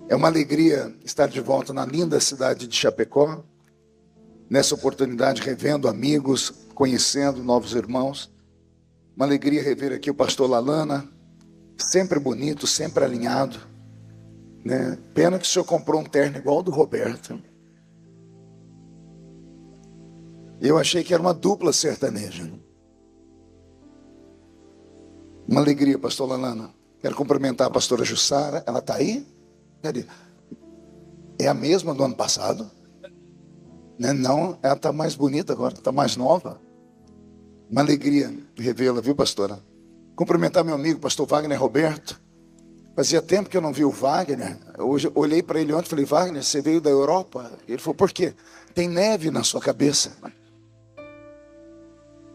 É uma alegria estar de volta na linda cidade de Chapecó. Nessa oportunidade, revendo amigos, conhecendo novos irmãos. Uma alegria rever aqui o pastor Lalana, sempre bonito, sempre alinhado, né? Pena que o senhor comprou um terno igual ao do Roberto. Eu achei que era uma dupla sertaneja. Uma alegria, pastor Lalana. Quero cumprimentar a pastora Jussara. Ela está aí? Cadê? É a mesma do ano passado? Né? Não, ela está mais bonita agora, está mais nova. Uma alegria revê-la, viu, pastora? Cumprimentar meu amigo, pastor Wagner Roberto. Fazia tempo que eu não vi o Wagner. Hoje olhei para ele ontem e falei: Wagner, você veio da Europa? Ele falou: por quê? Tem neve na sua cabeça.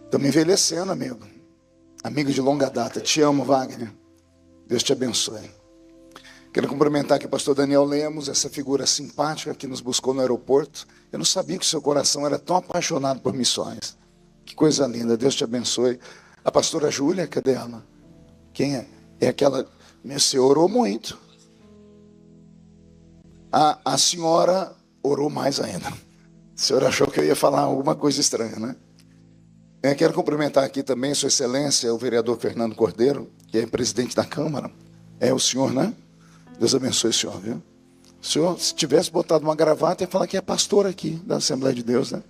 Estamos envelhecendo, amigo. Amigo de longa data. Te amo, Wagner. Deus te abençoe. Quero cumprimentar aqui o pastor Daniel Lemos, essa figura simpática que nos buscou no aeroporto. Eu não sabia que o seu coração era tão apaixonado por missões. Que coisa linda, Deus te abençoe. A pastora Júlia, cadê ela? Quem é? É aquela... Meu senhor orou muito. A senhora orou mais ainda. A senhora achou que eu ia falar alguma coisa estranha, né? Eu quero cumprimentar aqui também Sua Excelência, o vereador Fernando Cordeiro, que é presidente da Câmara. É o senhor, né? Deus abençoe o senhor, viu? O senhor, se tivesse botado uma gravata, ia falar que é pastor aqui da Assembleia de Deus, né?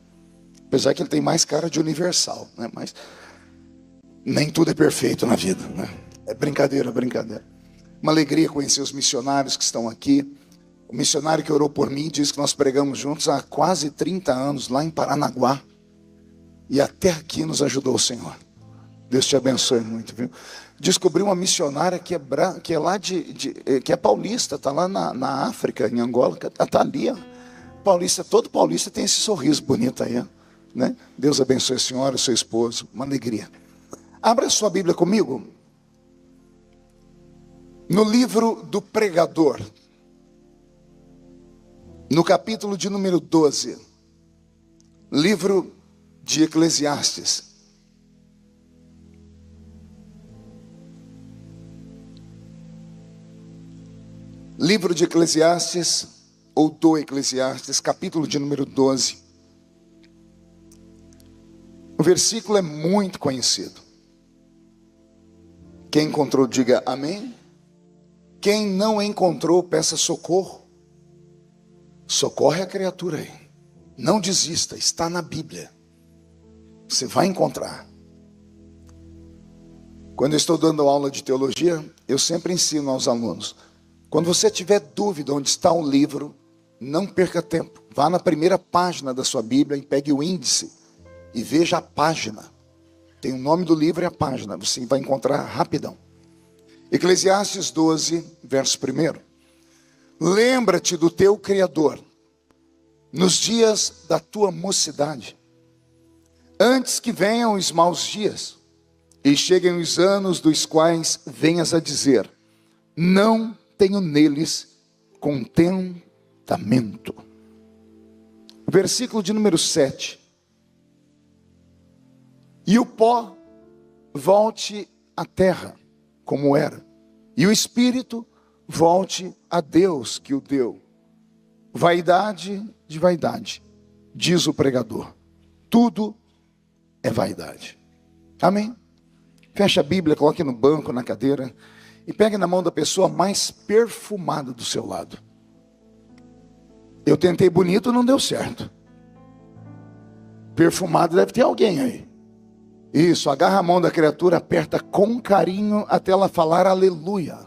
Apesar que ele tem mais cara de universal, né? Mas nem tudo é perfeito na vida, né? É brincadeira, brincadeira. Uma alegria conhecer os missionários que estão aqui. O missionário que orou por mim diz que nós pregamos juntos há quase 30 anos, lá em Paranaguá. E até aqui nos ajudou o Senhor. Deus te abençoe muito, viu? Descobri uma missionária que é lá que é paulista, está lá na África, em Angola, está ali, ó. Paulista, todo paulista tem esse sorriso bonito aí, ó, né? Deus abençoe a senhora, o seu esposo, uma alegria. Abra sua Bíblia comigo. No livro do Pregador, no capítulo de número 12, livro de Eclesiastes. Livro de Eclesiastes, ou do Eclesiastes, capítulo de número 12. O versículo é muito conhecido. Quem encontrou, diga amém. Quem não encontrou, peça socorro. Socorre a criatura aí. Não desista, está na Bíblia. Você vai encontrar. Quando eu estou dando aula de teologia, eu sempre ensino aos alunos: quando você tiver dúvida onde está um livro, não perca tempo. Vá na primeira página da sua Bíblia e pegue o índice e veja a página. Tem o nome do livro e a página. Você vai encontrar rapidão. Eclesiastes 12, verso 1. Lembra-te do teu Criador nos dias da tua mocidade, antes que venham os maus dias e cheguem os anos dos quais venhas a dizer: não tenho neles contentamento. Versículo de número 7. E o pó volte à terra, como era, e o espírito volte a Deus que o deu. Vaidade de vaidade, diz o pregador, tudo é vaidade. Amém? Feche a Bíblia, coloque no banco, na cadeira, e pegue na mão da pessoa mais perfumada do seu lado. Eu tentei bonito, não deu certo. Perfumado deve ter alguém aí. Isso, agarra a mão da criatura, aperta com carinho até ela falar aleluia.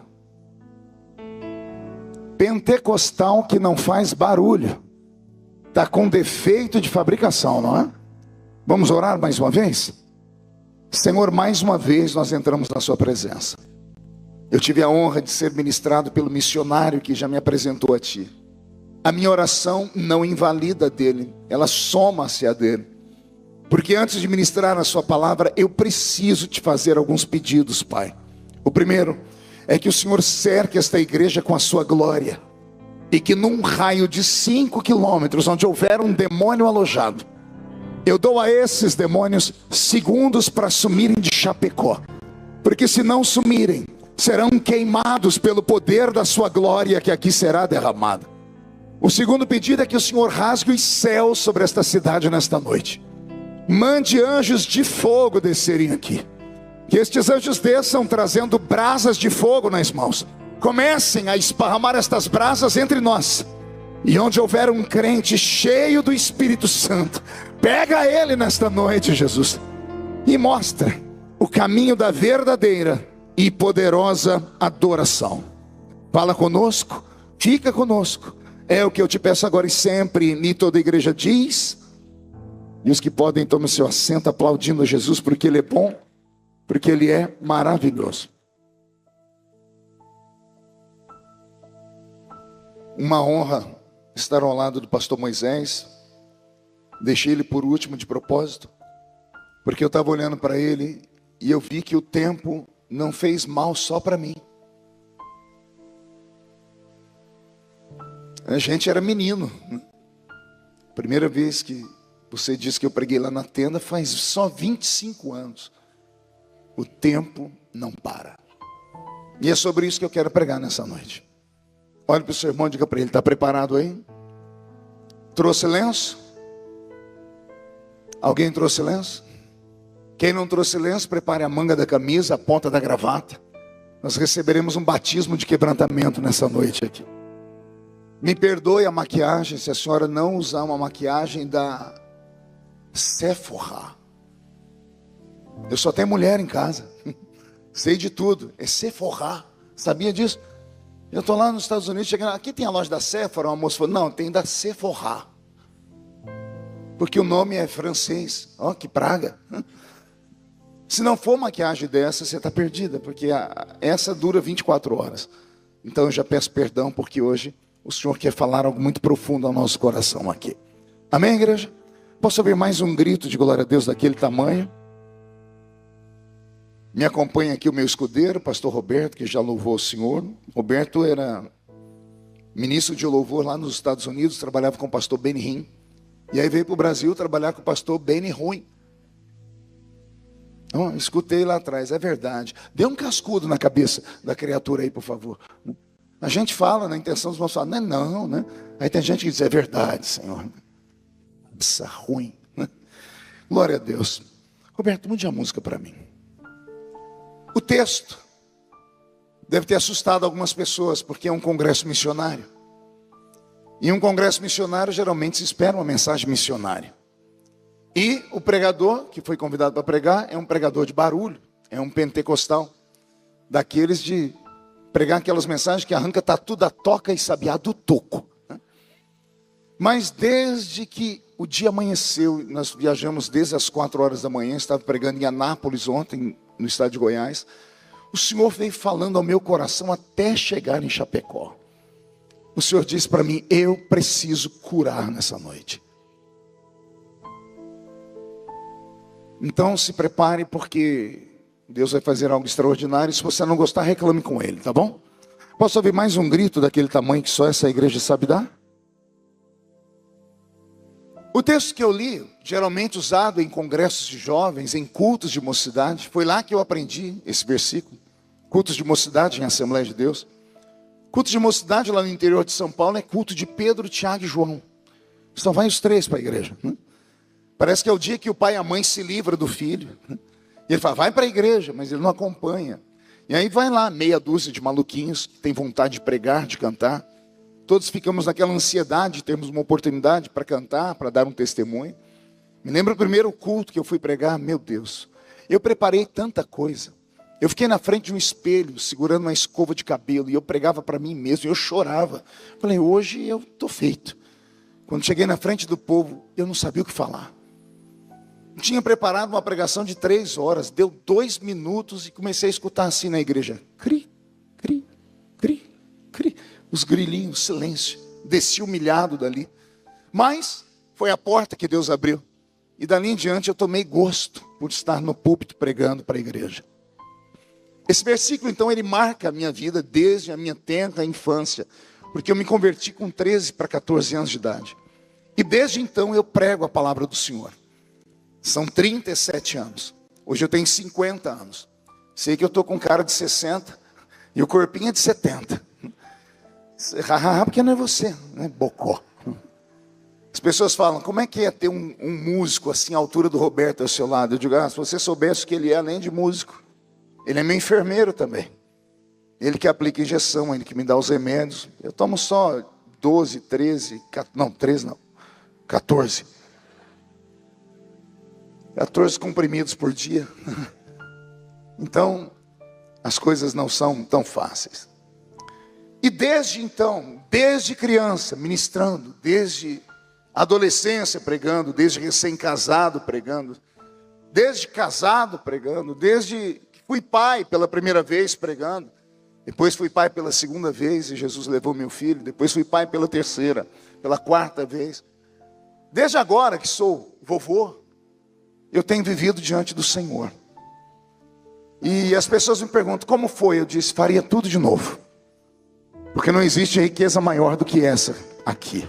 Pentecostal que não faz barulho. Está com defeito de fabricação, não é? Vamos orar mais uma vez? Senhor, mais uma vez nós entramos na sua presença. Eu tive a honra de ser ministrado pelo missionário que já me apresentou a ti. A minha oração não invalida dele, ela soma-se a dele. Porque antes de ministrar a sua palavra, eu preciso te fazer alguns pedidos, Pai. O primeiro é que o Senhor cerque esta igreja com a sua glória. E que num raio de 5 quilômetros, onde houver um demônio alojado, eu dou a esses demônios segundos para sumirem de Chapecó. Porque se não sumirem, serão queimados pelo poder da sua glória que aqui será derramada. O segundo pedido é que o Senhor rasgue os céus sobre esta cidade nesta noite. Mande anjos de fogo descerem aqui. Que estes anjos desçam trazendo brasas de fogo nas mãos. Comecem a esparramar estas brasas entre nós. E onde houver um crente cheio do Espírito Santo, pega ele nesta noite, Jesus, e mostra o caminho da verdadeira e poderosa adoração. Fala conosco, fica conosco. É o que eu te peço agora e sempre. E toda a igreja diz. E os que podem, tomem seu assento aplaudindo a Jesus, porque Ele é bom, porque Ele é maravilhoso. Uma honra estar ao lado do pastor Moisés. Deixei ele por último de propósito, porque eu estava olhando para ele e eu vi que o tempo não fez mal só para mim. A gente era menino, né? Primeira vez que você disse que eu preguei lá na tenda faz só 25 anos. O tempo não para. E é sobre isso que eu quero pregar nessa noite. Olha para o seu irmão e diga para ele: está preparado aí? Trouxe lenço? Alguém trouxe lenço? Quem não trouxe lenço, prepare a manga da camisa, a ponta da gravata. Nós receberemos um batismo de quebrantamento nessa noite aqui. Me perdoe a maquiagem, se a senhora não usar uma maquiagem da Sephora. Eu só tenho mulher em casa. Sei de tudo. É Sephora. Sabia disso? Eu estou lá nos Estados Unidos, chegando. Aqui tem a loja da Sephora. Uma moça falou: não, tem da Sephora. Porque o nome é francês. Ó, que praga. Se não for maquiagem dessa, você está perdida. Porque essa dura 24 horas. Então eu já peço perdão, porque hoje o Senhor quer falar algo muito profundo ao nosso coração aqui. Amém, igreja? Posso ouvir mais um grito de glória a Deus daquele tamanho? Me acompanha aqui o meu escudeiro, pastor Roberto, que já louvou o Senhor. Roberto era ministro de louvor lá nos Estados Unidos, trabalhava com o pastor Benny Hinn. E aí veio para o Brasil trabalhar com o pastor Benny Ruim. Oh, escutei lá atrás, é verdade. Dê um cascudo na cabeça da criatura aí, por favor. A gente fala na intenção dos nossos falar, não, né? Aí tem gente que diz: é verdade, Senhor. Isso é ruim. Glória a Deus. Roberto, mude a música para mim. O texto deve ter assustado algumas pessoas, porque é um congresso missionário. E um congresso missionário geralmente se espera uma mensagem missionária. E o pregador que foi convidado para pregar é um pregador de barulho, é um pentecostal, daqueles de pregar aquelas mensagens que arranca tatu da toca e sabiá do toco. Mas desde que o dia amanheceu, nós viajamos desde as 4 horas da manhã, estava pregando em Anápolis ontem, no estado de Goiás. O Senhor veio falando ao meu coração até chegar em Chapecó. O Senhor disse para mim: eu preciso curar nessa noite. Então se prepare, porque Deus vai fazer algo extraordinário. Se você não gostar, reclame com Ele, tá bom? Posso ouvir mais um grito daquele tamanho que só essa igreja sabe dar? O texto que eu li, geralmente usado em congressos de jovens, em cultos de mocidade, foi lá que eu aprendi esse versículo. Cultos de mocidade em Assembleia de Deus. Culto de mocidade lá no interior de São Paulo é culto de Pedro, Tiago e João. Só vai os 3 para a igreja, né? Parece que é o dia que o pai e a mãe se livram do filho, né? E ele fala: vai para a igreja, mas ele não acompanha. E aí vai lá, meia dúzia de maluquinhos que tem vontade de pregar, de cantar. Todos ficamos naquela ansiedade de termos uma oportunidade para cantar, para dar um testemunho. Me lembro o primeiro culto que eu fui pregar, meu Deus. Eu preparei tanta coisa. Eu fiquei na frente de um espelho, segurando uma escova de cabelo, e eu pregava para mim mesmo, e eu chorava. Falei: hoje eu estou feito. Quando cheguei na frente do povo, eu não sabia o que falar. Tinha preparado uma pregação de 3 horas, deu 2 minutos e comecei a escutar assim na igreja: cri, cri, cri, cri. Os grilinhos, silêncio. Desci humilhado dali. Mas foi a porta que Deus abriu. E dali em diante eu tomei gosto por estar no púlpito pregando para a igreja. Esse versículo então ele marca a minha vida desde a minha tenra infância. Porque eu me converti com 13 para 14 anos de idade. E desde então eu prego a palavra do Senhor. São 37 anos. Hoje eu tenho 50 anos. Sei que eu estou com cara de 60. E o corpinho é de 70. Porque não é você, né? Bocó. As pessoas falam, como é que é ter um músico assim, à altura do Roberto ao seu lado? Eu digo, se você soubesse o que ele é, além de músico, ele é meu enfermeiro também. Ele que aplica injeção, ele que me dá os remédios. Eu tomo só 12, 13, não, 13 não, 14. 14 comprimidos por dia. Então, as coisas não são tão fáceis. E desde então, desde criança, ministrando, desde adolescência pregando, desde recém-casado pregando, desde casado pregando, desde que fui pai pela primeira vez pregando, depois fui pai pela segunda vez e Jesus levou meu filho, depois fui pai pela terceira, pela quarta vez. Desde agora que sou vovô, eu tenho vivido diante do Senhor. E as pessoas me perguntam, como foi? Eu disse, faria tudo de novo. Porque não existe riqueza maior do que essa aqui.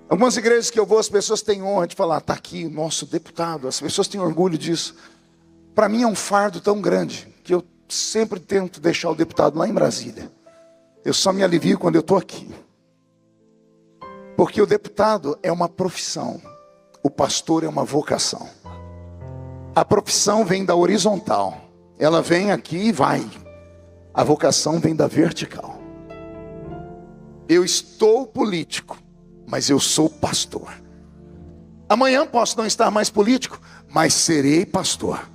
Algumas igrejas que eu vou, as pessoas têm honra de falar, está aqui o nosso deputado. As pessoas têm orgulho disso. Para mim é um fardo tão grande, que eu sempre tento deixar o deputado lá em Brasília. Eu só me alivio quando eu estou aqui. Porque o deputado é uma profissão. O pastor é uma vocação. A profissão vem da horizontal. Ela vem aqui e vai. A vocação vem da vertical. Eu estou político, mas eu sou pastor. Amanhã posso não estar mais político, mas serei pastor.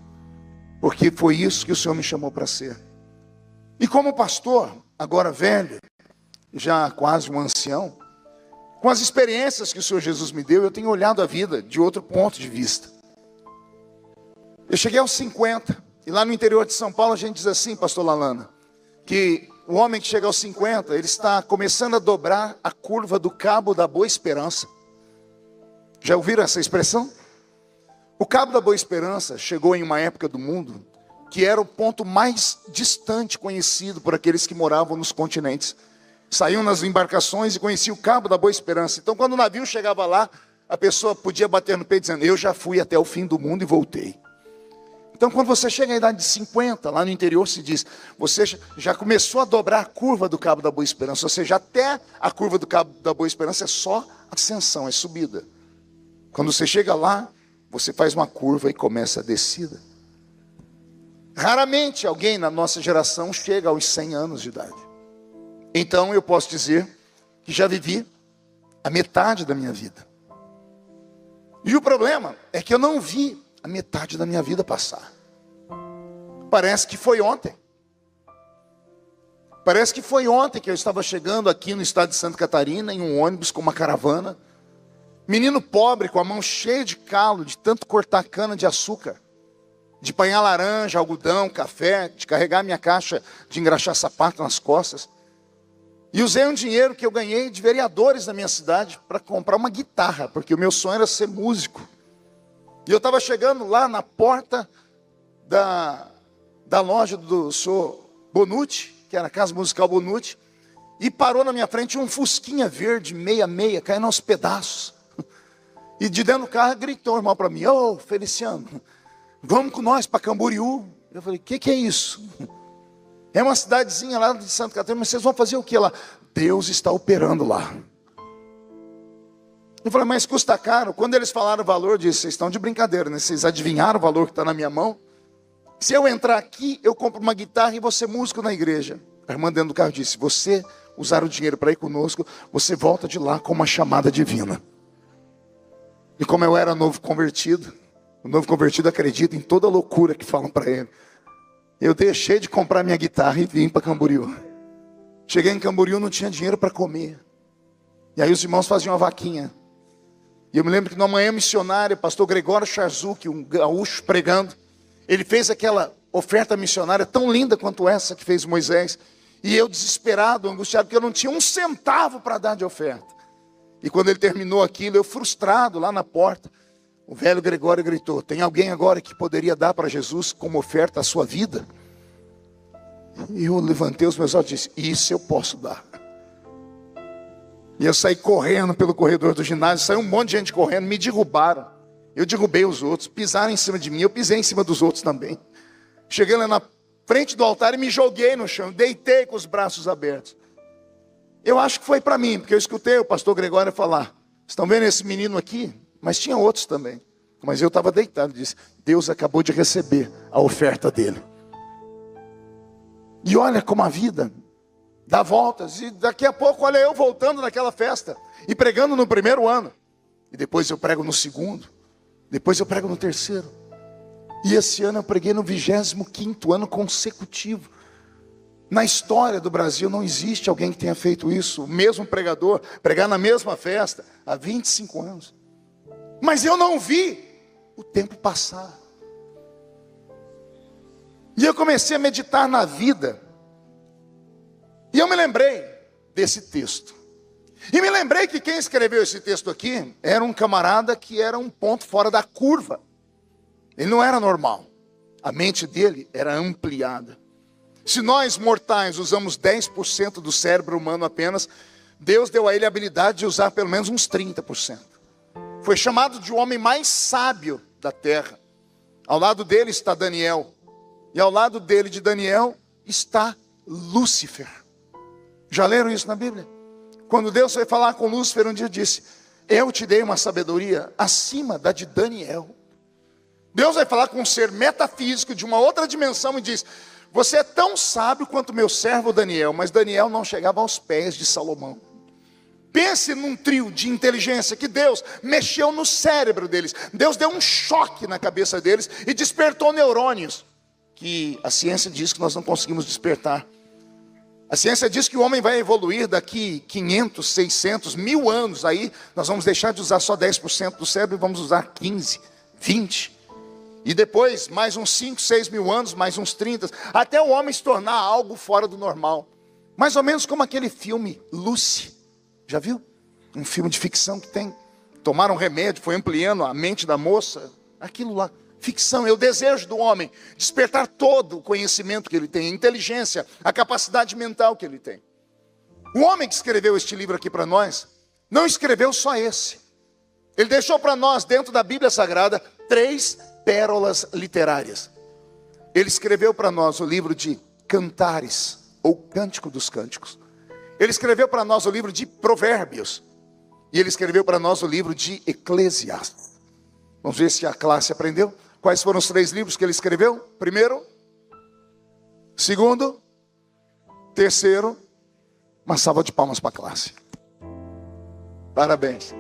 Porque foi isso que o Senhor me chamou para ser. E como pastor, agora velho, já quase um ancião, com as experiências que o Senhor Jesus me deu, eu tenho olhado a vida de outro ponto de vista. Eu cheguei aos 50, e lá no interior de São Paulo a gente diz assim, pastor Lalana, que o homem que chega aos 50, ele está começando a dobrar a curva do cabo da Boa Esperança. Já ouviram essa expressão? O cabo da Boa Esperança chegou em uma época do mundo que era o ponto mais distante conhecido por aqueles que moravam nos continentes. Saíam nas embarcações e conheciam o cabo da Boa Esperança. Então quando o navio chegava lá, a pessoa podia bater no peito dizendo, eu já fui até o fim do mundo e voltei. Então quando você chega à idade de 50, lá no interior se diz, você já começou a dobrar a curva do cabo da Boa Esperança, ou seja, até a curva do cabo da Boa Esperança é só ascensão, é subida. Quando você chega lá, você faz uma curva e começa a descida. Raramente alguém na nossa geração chega aos 100 anos de idade. Então eu posso dizer que já vivi a metade da minha vida. E o problema é que eu não vi a metade da minha vida passar. Parece que foi ontem. Parece que foi ontem que eu estava chegando aqui no estado de Santa Catarina, em um ônibus com uma caravana. Menino pobre, com a mão cheia de calo, de tanto cortar cana de açúcar, de apanhar laranja, algodão, café, de carregar minha caixa de engraxar sapato nas costas. E usei um dinheiro que eu ganhei de vereadores da minha cidade para comprar uma guitarra, porque o meu sonho era ser músico. E eu estava chegando lá na porta da loja do senhor Bonucci, que era a Casa Musical Bonucci, e parou na minha frente um fusquinha verde, meia, caindo aos pedaços. E de dentro do carro gritou o irmão para mim, ô Feliciano, vamos com nós para Camboriú. Eu falei, o que é isso? É uma cidadezinha lá de Santa Catarina, mas vocês vão fazer o que lá? Deus está operando lá. Eu falei, mas custa caro. Quando eles falaram o valor, eu disse, vocês estão de brincadeira, né? Vocês adivinharam o valor que está na minha mão? Se eu entrar aqui, eu compro uma guitarra e vou ser músico na igreja. A irmã dentro do carro disse, se você usar o dinheiro para ir conosco, você volta de lá com uma chamada divina. E como eu era novo convertido, o novo convertido acredita em toda a loucura que falam para ele. Eu deixei de comprar minha guitarra e vim para Camboriú. Cheguei em Camboriú, não tinha dinheiro para comer. E aí os irmãos faziam uma vaquinha. E eu me lembro que numa manhã missionária, o pastor Gregório Charzuk, um gaúcho pregando, ele fez aquela oferta missionária tão linda quanto essa que fez Moisés. E eu desesperado, angustiado, porque eu não tinha um centavo para dar de oferta. E quando ele terminou aquilo, eu frustrado lá na porta, o velho Gregório gritou, tem alguém agora que poderia dar para Jesus como oferta a sua vida? E eu levantei os meus olhos e disse, isso eu posso dar. E eu saí correndo pelo corredor do ginásio, saiu um monte de gente correndo, me derrubaram. Eu derrubei os outros, pisaram em cima de mim, eu pisei em cima dos outros também. Cheguei lá na frente do altar e me joguei no chão, deitei com os braços abertos. Eu acho que foi para mim, porque eu escutei o pastor Gregório falar: estão vendo esse menino aqui? Mas tinha outros também. Mas eu estava deitado e disse: Deus acabou de receber a oferta dele. E olha como a vida dá voltas. E daqui a pouco, olha eu voltando naquela festa e pregando no primeiro ano. E depois eu prego no segundo. Depois eu prego no terceiro. E esse ano eu preguei no 25º ano consecutivo. Na história do Brasil não existe alguém que tenha feito isso. O mesmo pregador pregar na mesma festa há 25 anos. Mas eu não vi o tempo passar. E eu comecei a meditar na vida. E eu me lembrei desse texto. E me lembrei que quem escreveu esse texto aqui era um camarada que era um ponto fora da curva. Ele não era normal. A mente dele era ampliada. Se nós mortais usamos 10% do cérebro humano apenas, Deus deu a ele a habilidade de usar pelo menos uns 30%. Foi chamado de o homem mais sábio da terra. Ao lado dele está Daniel. E ao lado dele, de Daniel, está Lúcifer. Já leram isso na Bíblia? Quando Deus foi falar com Lúcifer um dia, disse: eu te dei uma sabedoria acima da de Daniel. Deus vai falar com um ser metafísico de uma outra dimensão e diz: você é tão sábio quanto meu servo Daniel. Mas Daniel não chegava aos pés de Salomão. Pense num trio de inteligência que Deus mexeu no cérebro deles. Deus deu um choque na cabeça deles e despertou neurônios que a ciência diz que nós não conseguimos despertar. A ciência diz que o homem vai evoluir daqui 500, 600, 1000 anos. Aí nós vamos deixar de usar só 10% do cérebro e vamos usar 15, 20. E depois mais uns 5, 6 mil anos, mais uns 30. Até o homem se tornar algo fora do normal. Mais ou menos como aquele filme Lucy. Já viu? Um filme de ficção que tem. Tomaram um remédio, foi ampliando a mente da moça. Aquilo lá. Ficção, é o desejo do homem despertar todo o conhecimento que ele tem, a inteligência, a capacidade mental que ele tem. O homem que escreveu este livro aqui para nós, não escreveu só esse. Ele deixou para nós, dentro da Bíblia Sagrada, 3 pérolas literárias. Ele escreveu para nós o livro de Cantares, ou Cântico dos Cânticos. Ele escreveu para nós o livro de Provérbios. E ele escreveu para nós o livro de Eclesiastes. Vamos ver se a classe aprendeu. Quais foram os 3 livros que ele escreveu? Primeiro, segundo, terceiro. Uma salva de palmas para a classe. Parabéns.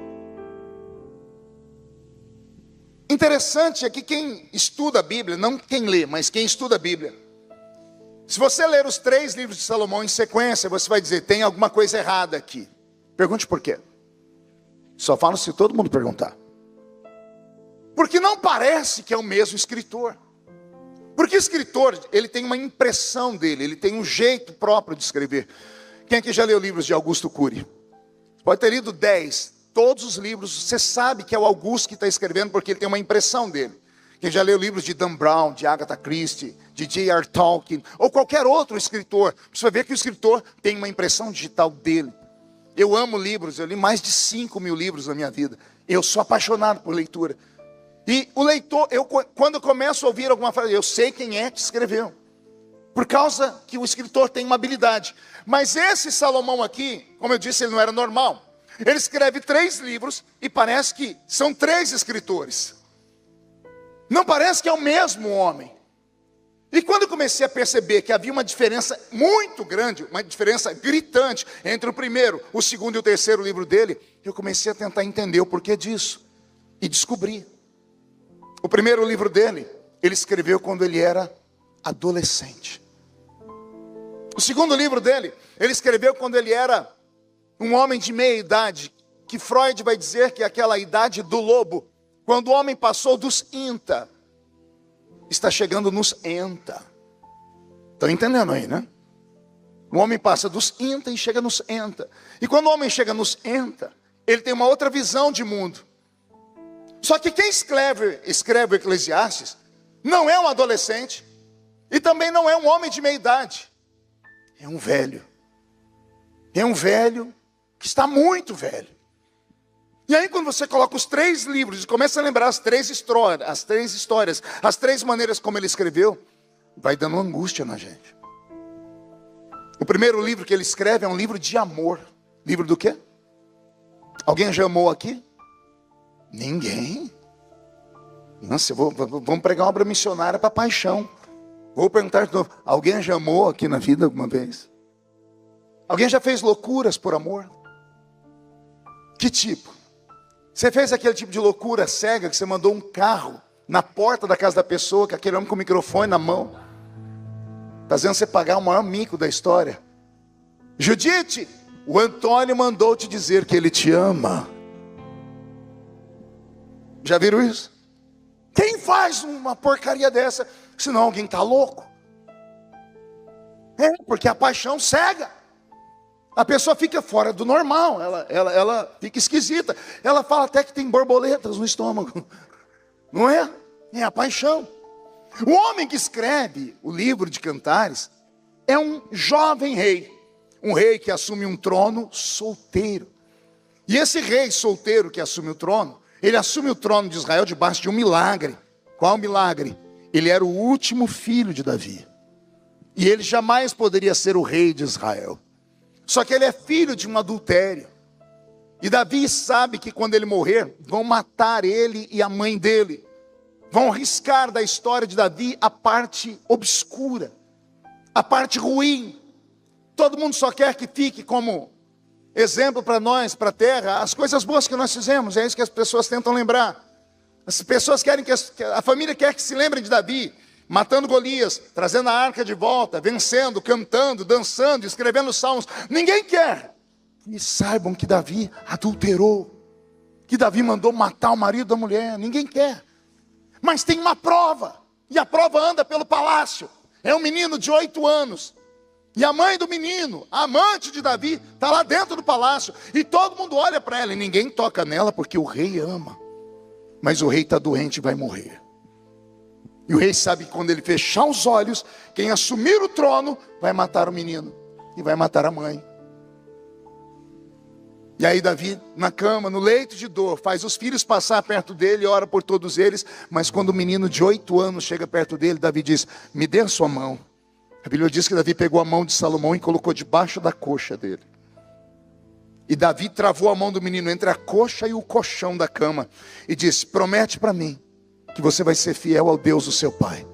Interessante é que quem estuda a Bíblia, não quem lê, mas quem estuda a Bíblia, se você ler os 3 livros de Salomão em sequência, você vai dizer: tem alguma coisa errada aqui. Pergunte por quê. Só falo se todo mundo perguntar. Porque não parece que é o mesmo escritor. Porque o escritor, ele tem uma impressão dele, ele tem um jeito próprio de escrever. Quem aqui já leu livros de Augusto Cury? Pode ter lido 10, todos os livros, você sabe que é o Augusto que está escrevendo, porque ele tem uma impressão dele. Quem já leu livros de Dan Brown, de Agatha Christie, de J.R. Tolkien, ou qualquer outro escritor, você vai ver que o escritor tem uma impressão digital dele. Eu amo livros, eu li mais de 5 mil livros na minha vida. Eu sou apaixonado por leitura. E o leitor, quando eu começo a ouvir alguma frase, eu sei quem é que escreveu. Por causa que o escritor tem uma habilidade. Mas esse Salomão aqui, como eu disse, ele não era normal. Ele escreve 3 livros e parece que são 3 escritores. Não parece que é o mesmo homem. E quando eu comecei a perceber que havia uma diferença muito grande, uma diferença gritante entre o primeiro, o segundo e o terceiro livro dele, eu comecei a tentar entender o porquê disso. E descobri. O primeiro livro dele, ele escreveu quando ele era adolescente. O segundo livro dele, ele escreveu quando ele era um homem de meia idade, que Freud vai dizer que é aquela idade do lobo. Quando o homem passou dos INTA, está chegando nos ENTA. Estão entendendo aí, né? O homem passa dos INTA e chega nos ENTA. E quando o homem chega nos ENTA, ele tem uma outra visão de mundo. Só que quem escreve o Eclesiastes não é um adolescente e também não é um homem de meia idade. É um velho. É um velho que está muito velho. E aí quando você coloca os 3 livros e começa a lembrar as 3 histórias, as 3 maneiras como ele escreveu, vai dando angústia na gente. O primeiro livro que ele escreve é um livro de amor. Livro do quê? Alguém já amou aqui? Ninguém. Nossa, vamos pregar uma obra missionária para paixão. Vou perguntar de novo: alguém já amou aqui na vida alguma vez? Alguém já fez loucuras por amor? Que tipo? Você fez aquele tipo de loucura cega que você mandou um carro na porta da casa da pessoa, com aquele homem com o microfone na mão, fazendo você pagar o maior mico da história? Judite, o Antônio mandou te dizer que ele te ama. Já viram isso? Quem faz uma porcaria dessa? Senão alguém está louco. É, porque a paixão cega. A pessoa fica fora do normal, ela fica esquisita. Ela fala até que tem borboletas no estômago. Não é? É a paixão. O homem que escreve o livro de Cantares é um jovem rei. Um rei que assume um trono solteiro. E esse rei solteiro que assume o trono, ele assume o trono de Israel debaixo de um milagre. Qual milagre? Ele era o último filho de Davi. E ele jamais poderia ser o rei de Israel. Só que ele é filho de um adultério. E Davi sabe que quando ele morrer, vão matar ele e a mãe dele. Vão riscar da história de Davi a parte obscura, a parte ruim. Todo mundo só quer que fique como exemplo para nós, para a terra, as coisas boas que nós fizemos. É isso que as pessoas tentam lembrar. As pessoas querem que a família quer que se lembrem de Davi, matando Golias, trazendo a arca de volta, vencendo, cantando, dançando, escrevendo salmos. Ninguém quer que saibam que Davi adulterou, que Davi mandou matar o marido da mulher. Ninguém quer. Mas tem uma prova, e a prova anda pelo palácio. É um menino de 8 anos, e a mãe do menino, a amante de Davi, está lá dentro do palácio, e todo mundo olha para ela, e ninguém toca nela, porque o rei ama. Mas o rei está doente e vai morrer. E o rei sabe que quando ele fechar os olhos, quem assumir o trono vai matar o menino e vai matar a mãe. E aí Davi, na cama, no leito de dor, faz os filhos passar perto dele, ora por todos eles. Mas quando o menino de 8 anos chega perto dele, Davi diz: me dê a sua mão. A Bíblia diz que Davi pegou a mão de Salomão e colocou debaixo da coxa dele. E Davi travou a mão do menino entre a coxa e o colchão da cama e disse: promete para mim que você vai ser fiel ao Deus do seu pai.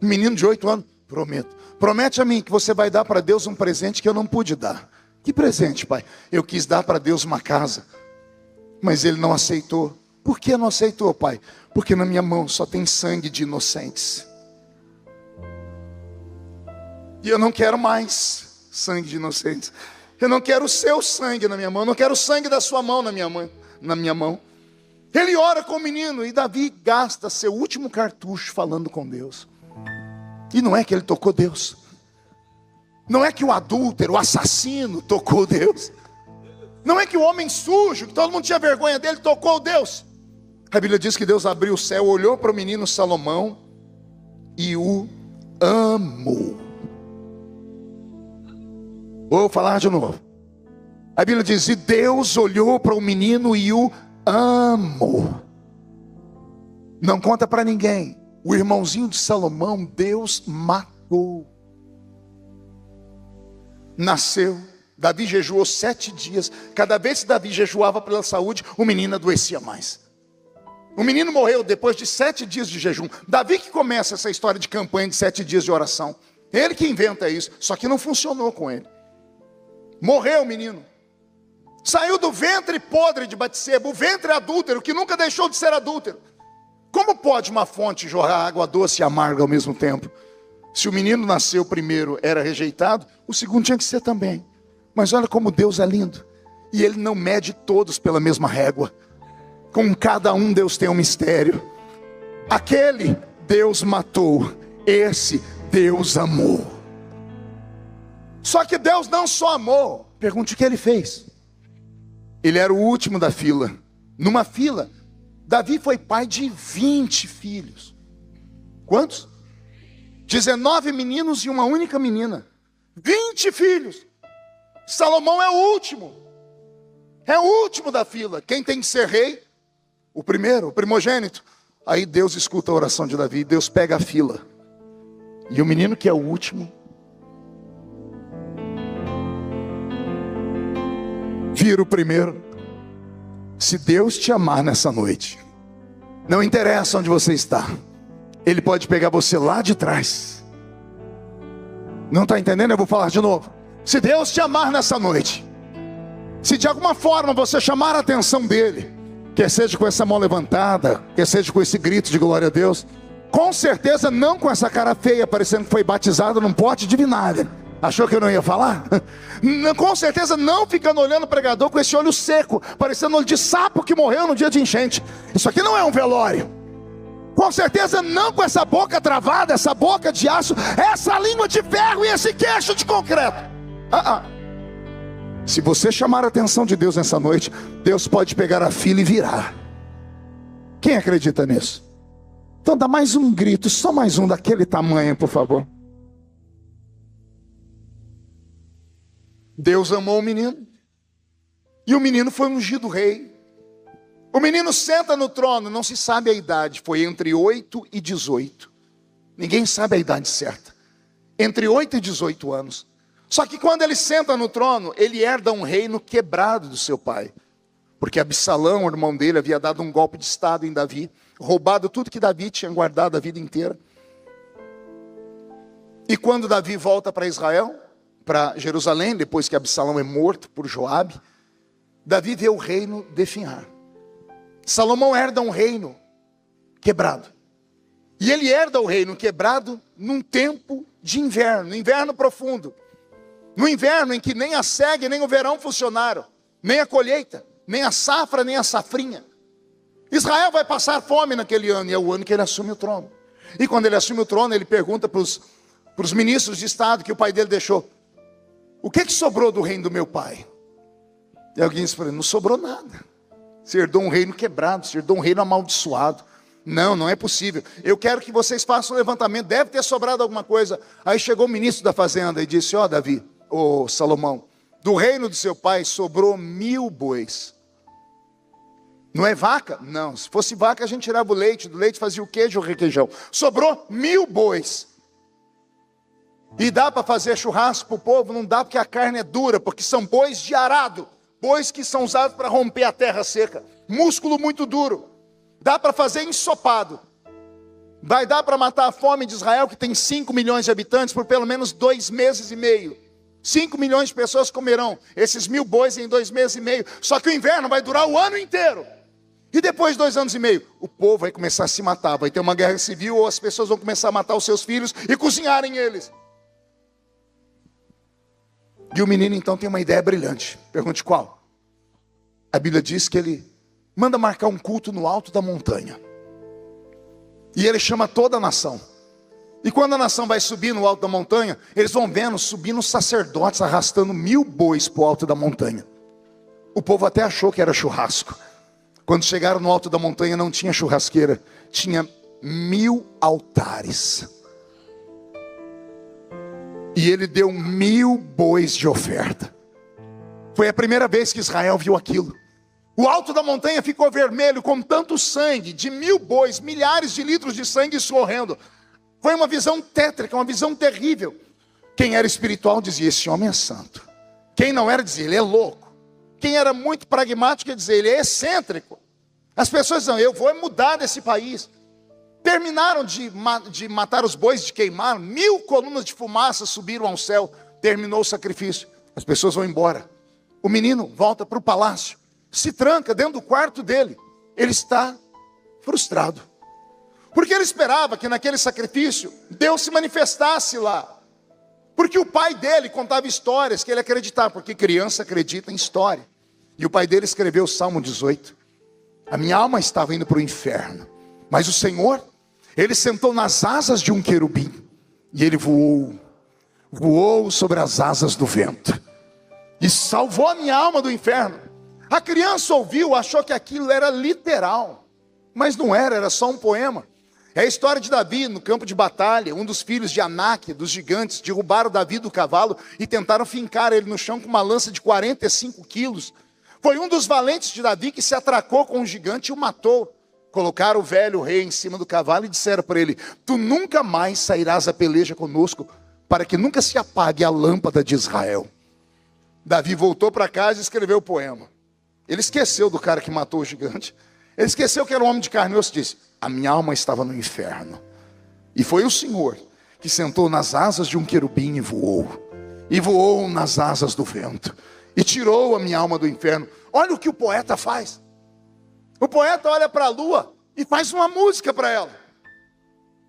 Um menino de 8 anos: prometo. Promete a mim que você vai dar para Deus um presente que eu não pude dar. Que presente, pai? Eu quis dar para Deus uma casa, mas ele não aceitou. Por que não aceitou, pai? Porque na minha mão só tem sangue de inocentes. E eu não quero mais sangue de inocentes. Eu não quero o seu sangue na minha mão. Eu não quero o sangue da sua mão na minha mão. Ele ora com o menino, e Davi gasta seu último cartucho falando com Deus. E não é que ele tocou Deus. Não é que o adúltero, o assassino tocou Deus. Não é que o homem sujo, que todo mundo tinha vergonha dele, tocou Deus. A Bíblia diz que Deus abriu o céu, olhou para o menino Salomão e o amou. Vou falar de novo. A Bíblia diz: e Deus olhou para o menino e o amou. Não conta para ninguém. O irmãozinho de Salomão, Deus matou. Nasceu. Davi jejuou 7 dias. Cada vez que Davi jejuava pela saúde, o menino adoecia mais. O menino morreu depois de 7 dias de jejum. Davi que começa essa história de campanha de 7 dias de oração. Ele que inventa isso. Só que não funcionou com ele. Morreu o menino. Saiu do ventre podre de Batseba, o ventre adúltero, que nunca deixou de ser adúltero. Como pode uma fonte jorrar água doce e amarga ao mesmo tempo? Se o menino nasceu primeiro, era rejeitado, o segundo tinha que ser também. Mas olha como Deus é lindo. E Ele não mede todos pela mesma régua. Com cada um Deus tem um mistério. Aquele Deus matou, esse Deus amou. Só que Deus não só amou. Pergunte o que Ele fez. Ele era o último da fila. Numa fila, Davi foi pai de 20 filhos. Quantos? 19 meninos e uma única menina. 20 filhos. Salomão é o último. É o último da fila. Quem tem que ser rei? O primeiro, o primogênito. Aí Deus escuta a oração de Davi. Deus pega a fila. E o menino que é o último vira o primeiro. Se Deus te amar nessa noite, não interessa onde você está, Ele pode pegar você lá de trás. Não está entendendo? Eu vou falar de novo. Se Deus te amar nessa noite, se de alguma forma você chamar a atenção dEle, quer seja com essa mão levantada, quer seja com esse grito de glória a Deus, com certeza não com essa cara feia, parecendo que foi batizado num pote de vinagre. Achou que eu não ia falar? Com certeza não ficando olhando o pregador com esse olho seco, parecendo olho de sapo que morreu no dia de enchente. Isso aqui não é um velório. Com certeza não com essa boca travada, essa boca de aço, essa língua de ferro e esse queixo de concreto. Se você chamar a atenção de Deus nessa noite, Deus pode pegar a fila e virar. Quem acredita nisso? Então dá mais um grito, só mais um daquele tamanho, por favor. Deus amou o menino, e o menino foi ungido rei. O menino senta no trono, não se sabe a idade, foi entre 8 e 18. Ninguém sabe a idade certa. Entre 8 e 18 anos. Só que quando ele senta no trono, ele herda um reino quebrado do seu pai. Porque Absalão, o irmão dele, havia dado um golpe de estado em Davi, roubado tudo que Davi tinha guardado a vida inteira. E quando Davi volta para Israel, para Jerusalém, depois que Absalão é morto por Joabe, Davi vê o reino definhar. Salomão herda um reino quebrado. E ele herda o reino quebrado num tempo de inverno, inverno profundo. No inverno em que nem a segue, nem o verão funcionaram, nem a colheita, nem a safra, nem a safrinha. Israel vai passar fome naquele ano, e é o ano que ele assume o trono. E quando ele assume o trono, ele pergunta para os ministros de estado que o pai dele deixou: o que sobrou do reino do meu pai? E alguém disse para ele: não sobrou nada. Você herdou um reino quebrado, você herdou um reino amaldiçoado. Não, não é possível. Eu quero que vocês façam um levantamento, deve ter sobrado alguma coisa. Aí chegou o ministro da fazenda e disse: ó Davi, ó Salomão, do reino do seu pai sobrou 1000 bois. Não é vaca? Não, se fosse vaca a gente tirava o leite, do leite fazia o queijo ou requeijão. Sobrou 1000 bois. E dá para fazer churrasco para o povo? Não dá, porque a carne é dura, porque são bois de arado, bois que são usados para romper a terra seca, músculo muito duro. Dá para fazer ensopado. Vai dar para matar a fome de Israel, que tem 5 milhões de habitantes, por pelo menos 2 meses e meio. 5 milhões de pessoas comerão esses 1000 bois em 2 meses e meio. Só que o inverno vai durar o ano inteiro. E depois de 2 anos e meio, o povo vai começar a se matar. Vai ter uma guerra civil, ou as pessoas vão começar a matar os seus filhos e cozinharem eles. E o menino então tem uma ideia brilhante. Pergunte qual? A Bíblia diz que ele manda marcar um culto no alto da montanha. E ele chama toda a nação. E quando a nação vai subir no alto da montanha, eles vão vendo subindo os sacerdotes arrastando 1000 bois para o alto da montanha. O povo até achou que era churrasco. Quando chegaram no alto da montanha não tinha churrasqueira, tinha 1000 altares. E ele deu 1000 bois de oferta. Foi a primeira vez que Israel viu aquilo. O alto da montanha ficou vermelho com tanto sangue, de 1000 bois, milhares de litros de sangue escorrendo. Foi uma visão tétrica, uma visão terrível. Quem era espiritual dizia: esse homem é santo. Quem não era dizia: ele é louco. Quem era muito pragmático dizia: ele é excêntrico. As pessoas diziam: eu vou mudar desse país. Terminaram de matar os bois, de queimar, 1000 colunas de fumaça subiram ao céu. Terminou o sacrifício. As pessoas vão embora. O menino volta para o palácio, se tranca dentro do quarto dele. Ele está frustrado, porque ele esperava que naquele sacrifício Deus se manifestasse lá. Porque o pai dele contava histórias que ele acreditava, porque criança acredita em história. E o pai dele escreveu o Salmo 18. A minha alma estava indo para o inferno, mas o Senhor, Ele sentou nas asas de um querubim, e Ele voou sobre as asas do vento, e salvou a minha alma do inferno. A criança ouviu, achou que aquilo era literal, mas não era, era só um poema. É a história de Davi no campo de batalha. Um dos filhos de Anak, dos gigantes, derrubaram Davi do cavalo e tentaram fincar ele no chão com uma lança de 45 quilos. Foi um dos valentes de Davi que se atracou com um gigante e o matou. Colocaram o velho rei em cima do cavalo e disseram para ele: tu nunca mais sairás a peleja conosco, para que nunca se apague a lâmpada de Israel. Davi voltou para casa e escreveu o poema. Ele esqueceu do cara que matou o gigante. Ele esqueceu que era um homem de carne e osso. Disse: a minha alma estava no inferno. E foi o Senhor que sentou nas asas de um querubim e voou. E voou nas asas do vento. E tirou a minha alma do inferno. Olha o que o poeta faz. O poeta olha para a lua e faz uma música para ela.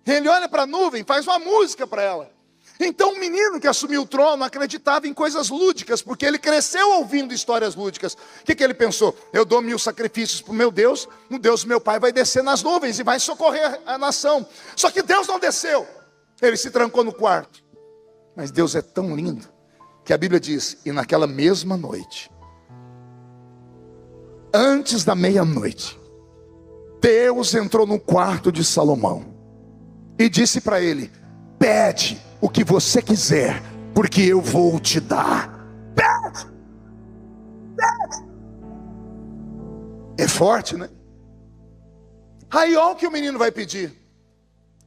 Ele olha para a nuvem e faz uma música para ela. Então o menino que assumiu o trono acreditava em coisas lúdicas, porque ele cresceu ouvindo histórias lúdicas. O que ele pensou? Eu dou 1000 sacrifícios para o meu Deus, o Deus do meu pai vai descer nas nuvens e vai socorrer a nação. Só que Deus não desceu. Ele se trancou no quarto. Mas Deus é tão lindo, que a Bíblia diz: e naquela mesma noite, antes da meia-noite, Deus entrou no quarto de Salomão e disse para ele: pede o que você quiser, porque eu vou te dar. Pede! Pede! É forte, né? Aí olha o que o menino vai pedir: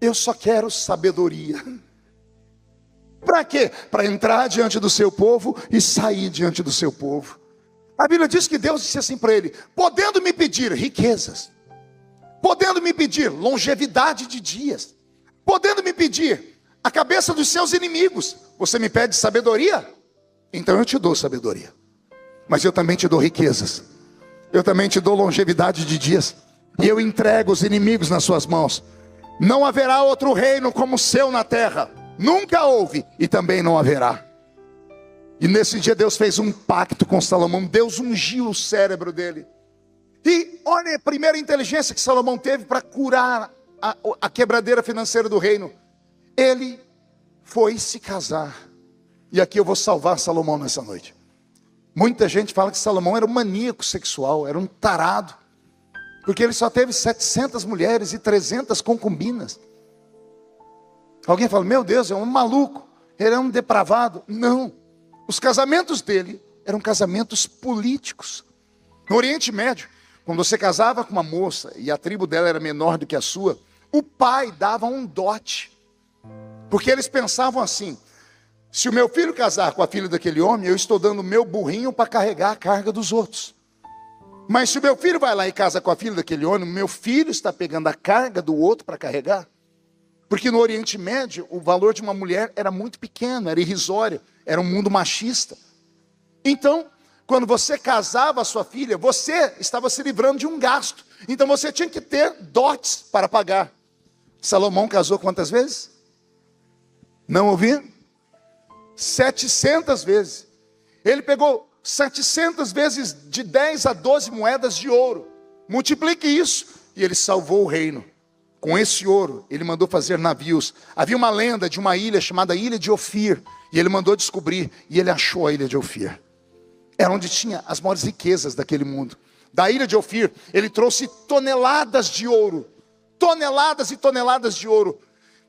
eu só quero sabedoria. Para quê? Para entrar diante do seu povo e sair diante do seu povo. A Bíblia diz que Deus disse assim para ele: podendo me pedir riquezas, podendo me pedir longevidade de dias, podendo me pedir a cabeça dos seus inimigos, você me pede sabedoria? Então eu te dou sabedoria. Mas eu também te dou riquezas. Eu também te dou longevidade de dias. E eu entrego os inimigos nas suas mãos. Não haverá outro reino como o seu na terra. Nunca houve e também não haverá. E nesse dia Deus fez um pacto com Salomão. Deus ungiu o cérebro dele. E olha a primeira inteligência que Salomão teve para curar a quebradeira financeira do reino. Ele foi se casar. E aqui eu vou salvar Salomão nessa noite. Muita gente fala que Salomão era um maníaco sexual, era um tarado, porque ele só teve 700 mulheres e 300 concubinas. Alguém fala: meu Deus, é um maluco, ele é um depravado. Não, os casamentos dele eram casamentos políticos. No Oriente Médio, quando você casava com uma moça e a tribo dela era menor do que a sua, o pai dava um dote. Porque eles pensavam assim: se o meu filho casar com a filha daquele homem, eu estou dando o meu burrinho para carregar a carga dos outros. Mas se o meu filho vai lá e casa com a filha daquele homem, o meu filho está pegando a carga do outro para carregar. Porque no Oriente Médio, o valor de uma mulher era muito pequeno, era irrisório, era um mundo machista. Então, quando você casava a sua filha, você estava se livrando de um gasto. Então você tinha que ter dotes para pagar. Salomão casou quantas vezes? Não ouvi? 700 vezes. Ele pegou 700 vezes de 10 a 12 moedas de ouro. Multiplique isso. E ele salvou o reino. Com esse ouro, ele mandou fazer navios. Havia uma lenda de uma ilha chamada Ilha de Ofir. E ele mandou descobrir. E ele achou a Ilha de Ofir. Era onde tinha as maiores riquezas daquele mundo. Da Ilha de Ofir, ele trouxe toneladas de ouro. Toneladas e toneladas de ouro.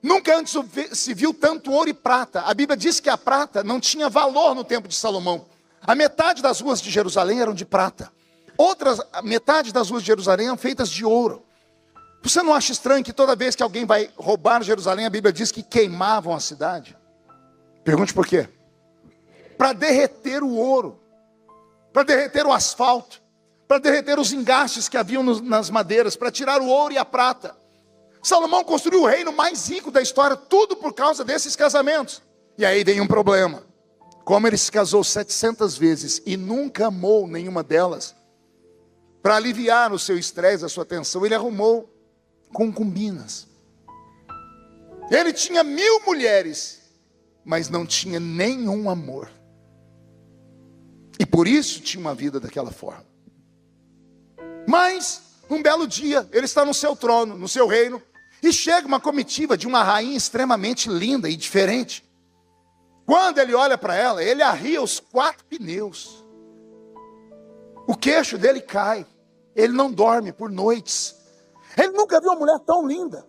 Nunca antes se viu tanto ouro e prata. A Bíblia diz que a prata não tinha valor no tempo de Salomão. A metade das ruas de Jerusalém eram de prata. A metade das ruas de Jerusalém eram feitas de ouro. Você não acha estranho que toda vez que alguém vai roubar Jerusalém, a Bíblia diz que queimavam a cidade? Pergunte por quê? Para derreter o ouro. Para derreter o asfalto. Para derreter os engastes que haviam nas madeiras. Para tirar o ouro e a prata. Salomão construiu o reino mais rico da história, tudo por causa desses casamentos. E aí vem um problema. Como ele se casou 700 vezes e nunca amou nenhuma delas, para aliviar o seu estresse, a sua tensão, ele arrumou concubinas. Ele tinha 1000 mulheres, mas não tinha nenhum amor. E por isso tinha uma vida daquela forma. Mas, um belo dia, ele está no seu trono, no seu reino, e chega uma comitiva de uma rainha extremamente linda e diferente. Quando ele olha para ela, ele arria os 4 pneus. O queixo dele cai. Ele não dorme por noites. Ele nunca viu uma mulher tão linda.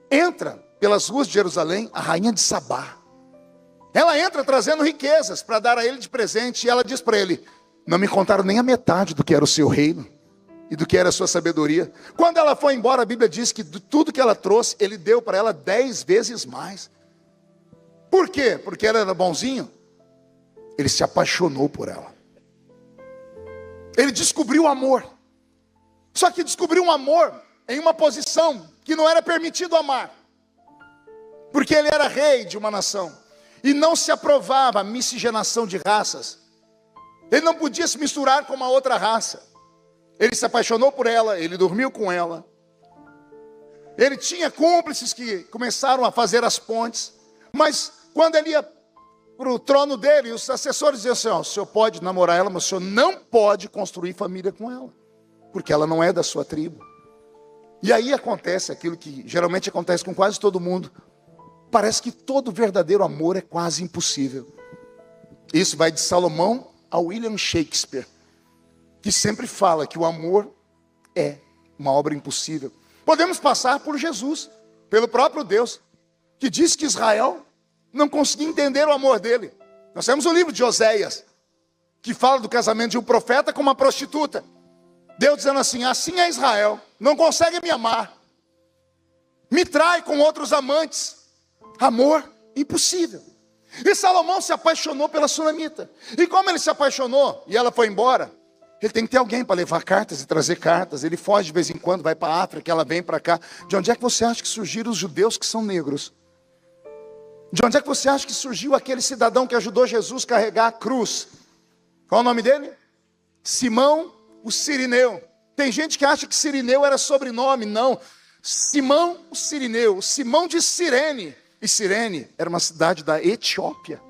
Entra pelas ruas de Jerusalém a rainha de Sabá. Ela entra trazendo riquezas para dar a ele de presente. E ela diz para ele: não me contaram nem a metade do que era o seu reino. e do que era a sua sabedoria. Quando ela foi embora, a Bíblia diz que de tudo que ela trouxe, ele deu para ela 10 vezes mais. Por quê? Porque ela era bonzinho? Ele se apaixonou por ela. Ele descobriu o amor. Só que descobriu um amor em uma posição que não era permitido amar. Porque ele era rei de uma nação. E não se aprovava a miscigenação de raças. Ele não podia se misturar com uma outra raça. Ele se apaixonou por ela, ele dormiu com ela. Ele tinha cúmplices que começaram a fazer as pontes. Mas quando ele ia para o trono dele, os assessores diziam assim, o senhor pode namorar ela, mas o senhor não pode construir família com ela. Porque ela não é da sua tribo. E aí acontece aquilo que geralmente acontece com quase todo mundo. Parece que todo verdadeiro amor é quase impossível. Isso vai de Salomão a William Shakespeare, que sempre fala que o amor é uma obra impossível. Podemos passar por Jesus, pelo próprio Deus, que diz que Israel não conseguia entender o amor dele. Nós temos o livro de Oséias, que fala do casamento de um profeta com uma prostituta. Deus dizendo assim, assim é Israel, não consegue me amar, me trai com outros amantes. Amor impossível. E Salomão se apaixonou pela sunamita. E como ele se apaixonou e ela foi embora, ele tem que ter alguém para levar cartas e trazer cartas. Ele foge de vez em quando, vai para a África, ela vem para cá. De onde é que você acha que surgiram os judeus que são negros? De onde é que você acha que surgiu aquele cidadão que ajudou Jesus a carregar a cruz? Qual o nome dele? Simão, o Cirineu. Tem gente que acha que Cirineu era sobrenome. Não. Simão, o Cirineu. Simão de Cirene. E Cirene era uma cidade da Etiópia,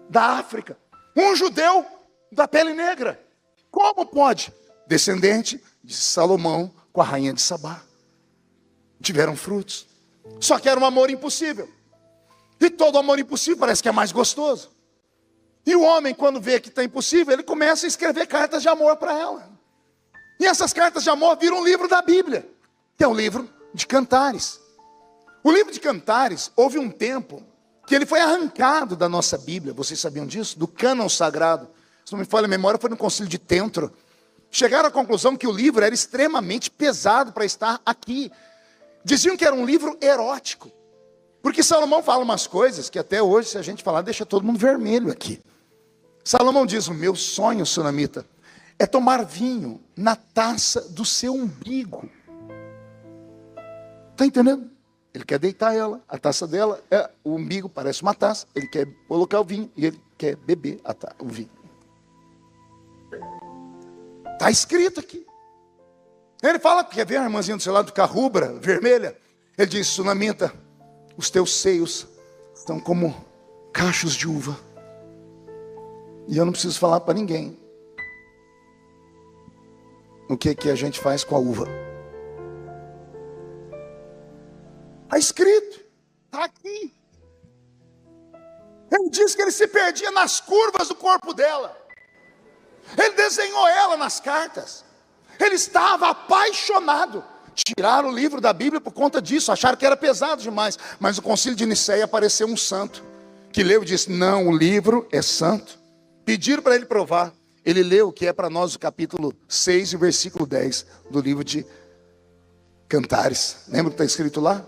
da África. Um judeu da pele negra. Como pode? Descendente de Salomão com a rainha de Sabá. Tiveram frutos. Só que era um amor impossível. E todo amor impossível parece que é mais gostoso. E o homem, quando vê que está impossível, ele começa a escrever cartas de amor para ela. E essas cartas de amor viram um livro da Bíblia, que é o livro de Cantares. O livro de Cantares, houve um tempo que ele foi arrancado da nossa Bíblia. Vocês sabiam disso? Do cânon sagrado. Se não me falha a memória, foi no concílio de Tentro. Chegaram à conclusão que o livro era extremamente pesado para estar aqui. Diziam que era um livro erótico. Porque Salomão fala umas coisas que até hoje, se a gente falar, deixa todo mundo vermelho aqui. Salomão diz, o meu sonho, sunamita, é tomar vinho na taça do seu umbigo. Está entendendo? Ele quer deitar ela, a taça dela, o umbigo parece uma taça, ele quer colocar o vinho e ele quer beber o vinho. Está escrito aqui. Ele fala, quer ver a irmãzinha do seu lado, com a rubra, vermelha? Ele diz, sunamita, os teus seios estão como cachos de uva. E eu não preciso falar para ninguém o que a gente faz com a uva. Está escrito, está aqui. Ele diz que ele se perdia nas curvas do corpo dela. Ele desenhou ela nas cartas. Ele estava apaixonado. Tiraram o livro da Bíblia por conta disso, acharam que era pesado demais. Mas no concílio de Nicéia apareceu um santo, que leu e disse, não, o livro é santo. Pediram para ele provar. Ele leu, que é para nós o capítulo 6 e o versículo 10 do livro de Cantares. Lembra o que está escrito lá?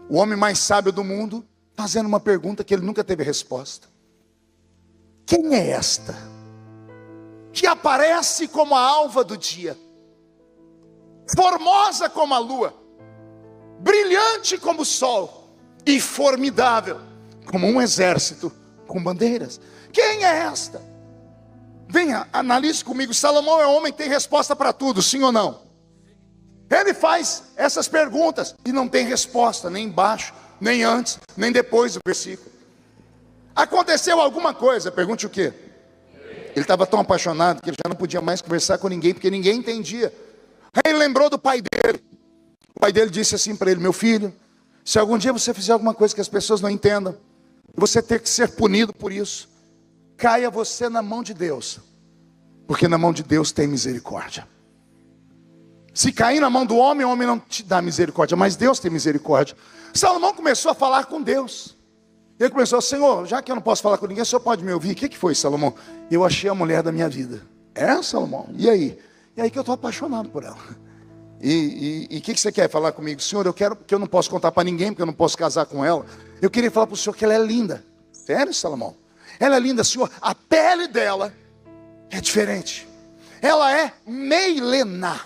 O homem mais sábio do mundo, fazendo uma pergunta que ele nunca teve resposta. Quem é esta que aparece como a alva do dia, formosa como a lua, brilhante como o sol e formidável como um exército com bandeiras? Quem é esta? Venha, analise comigo. Salomão é um homem que tem resposta para tudo, sim ou não? Ele faz essas perguntas e não tem resposta, nem embaixo, nem antes, nem depois do versículo. Aconteceu alguma coisa, pergunte o quê? Ele estava tão apaixonado que ele já não podia mais conversar com ninguém, porque ninguém entendia. Aí ele lembrou do pai dele. O pai dele disse assim para ele, meu filho, se algum dia você fizer alguma coisa que as pessoas não entendam, e você ter que ser punido por isso, caia você na mão de Deus, porque na mão de Deus tem misericórdia. Se cair na mão do homem, o homem não te dá misericórdia, mas Deus tem misericórdia. Salomão começou a falar com Deus. Ele começou, Senhor, já que eu não posso falar com ninguém, o Senhor pode me ouvir? O que foi, Salomão? Eu achei a mulher da minha vida. É, Salomão? E aí? E aí que eu estou apaixonado por ela. E o que você quer falar comigo? Senhor, eu quero, porque eu não posso contar para ninguém, porque eu não posso casar com ela. Eu queria falar para o senhor que ela é linda. Sério, Salomão? Ela é linda, senhor. A pele dela é diferente. Ela é meilená.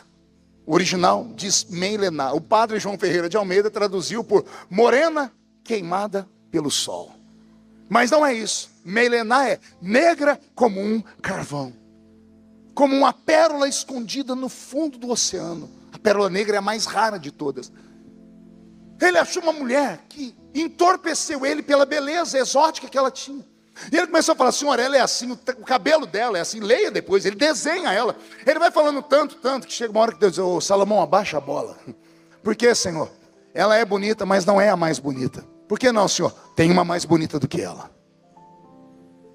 O original diz meilená. O padre João Ferreira de Almeida traduziu por morena queimada pelo sol. Mas não é isso. Meilená é negra como um carvão. Como uma pérola escondida no fundo do oceano. A pérola negra é a mais rara de todas. Ele achou uma mulher que entorpeceu ele pela beleza exótica que ela tinha. E ele começou a falar, senhor, ela é assim, o cabelo dela é assim, leia depois, ele desenha ela. Ele vai falando tanto, que chega uma hora que Deus diz, ô Salomão, abaixa a bola. Por quê, Senhor? Ela é bonita, mas não é a mais bonita. Por que não, Senhor? Tem uma mais bonita do que ela.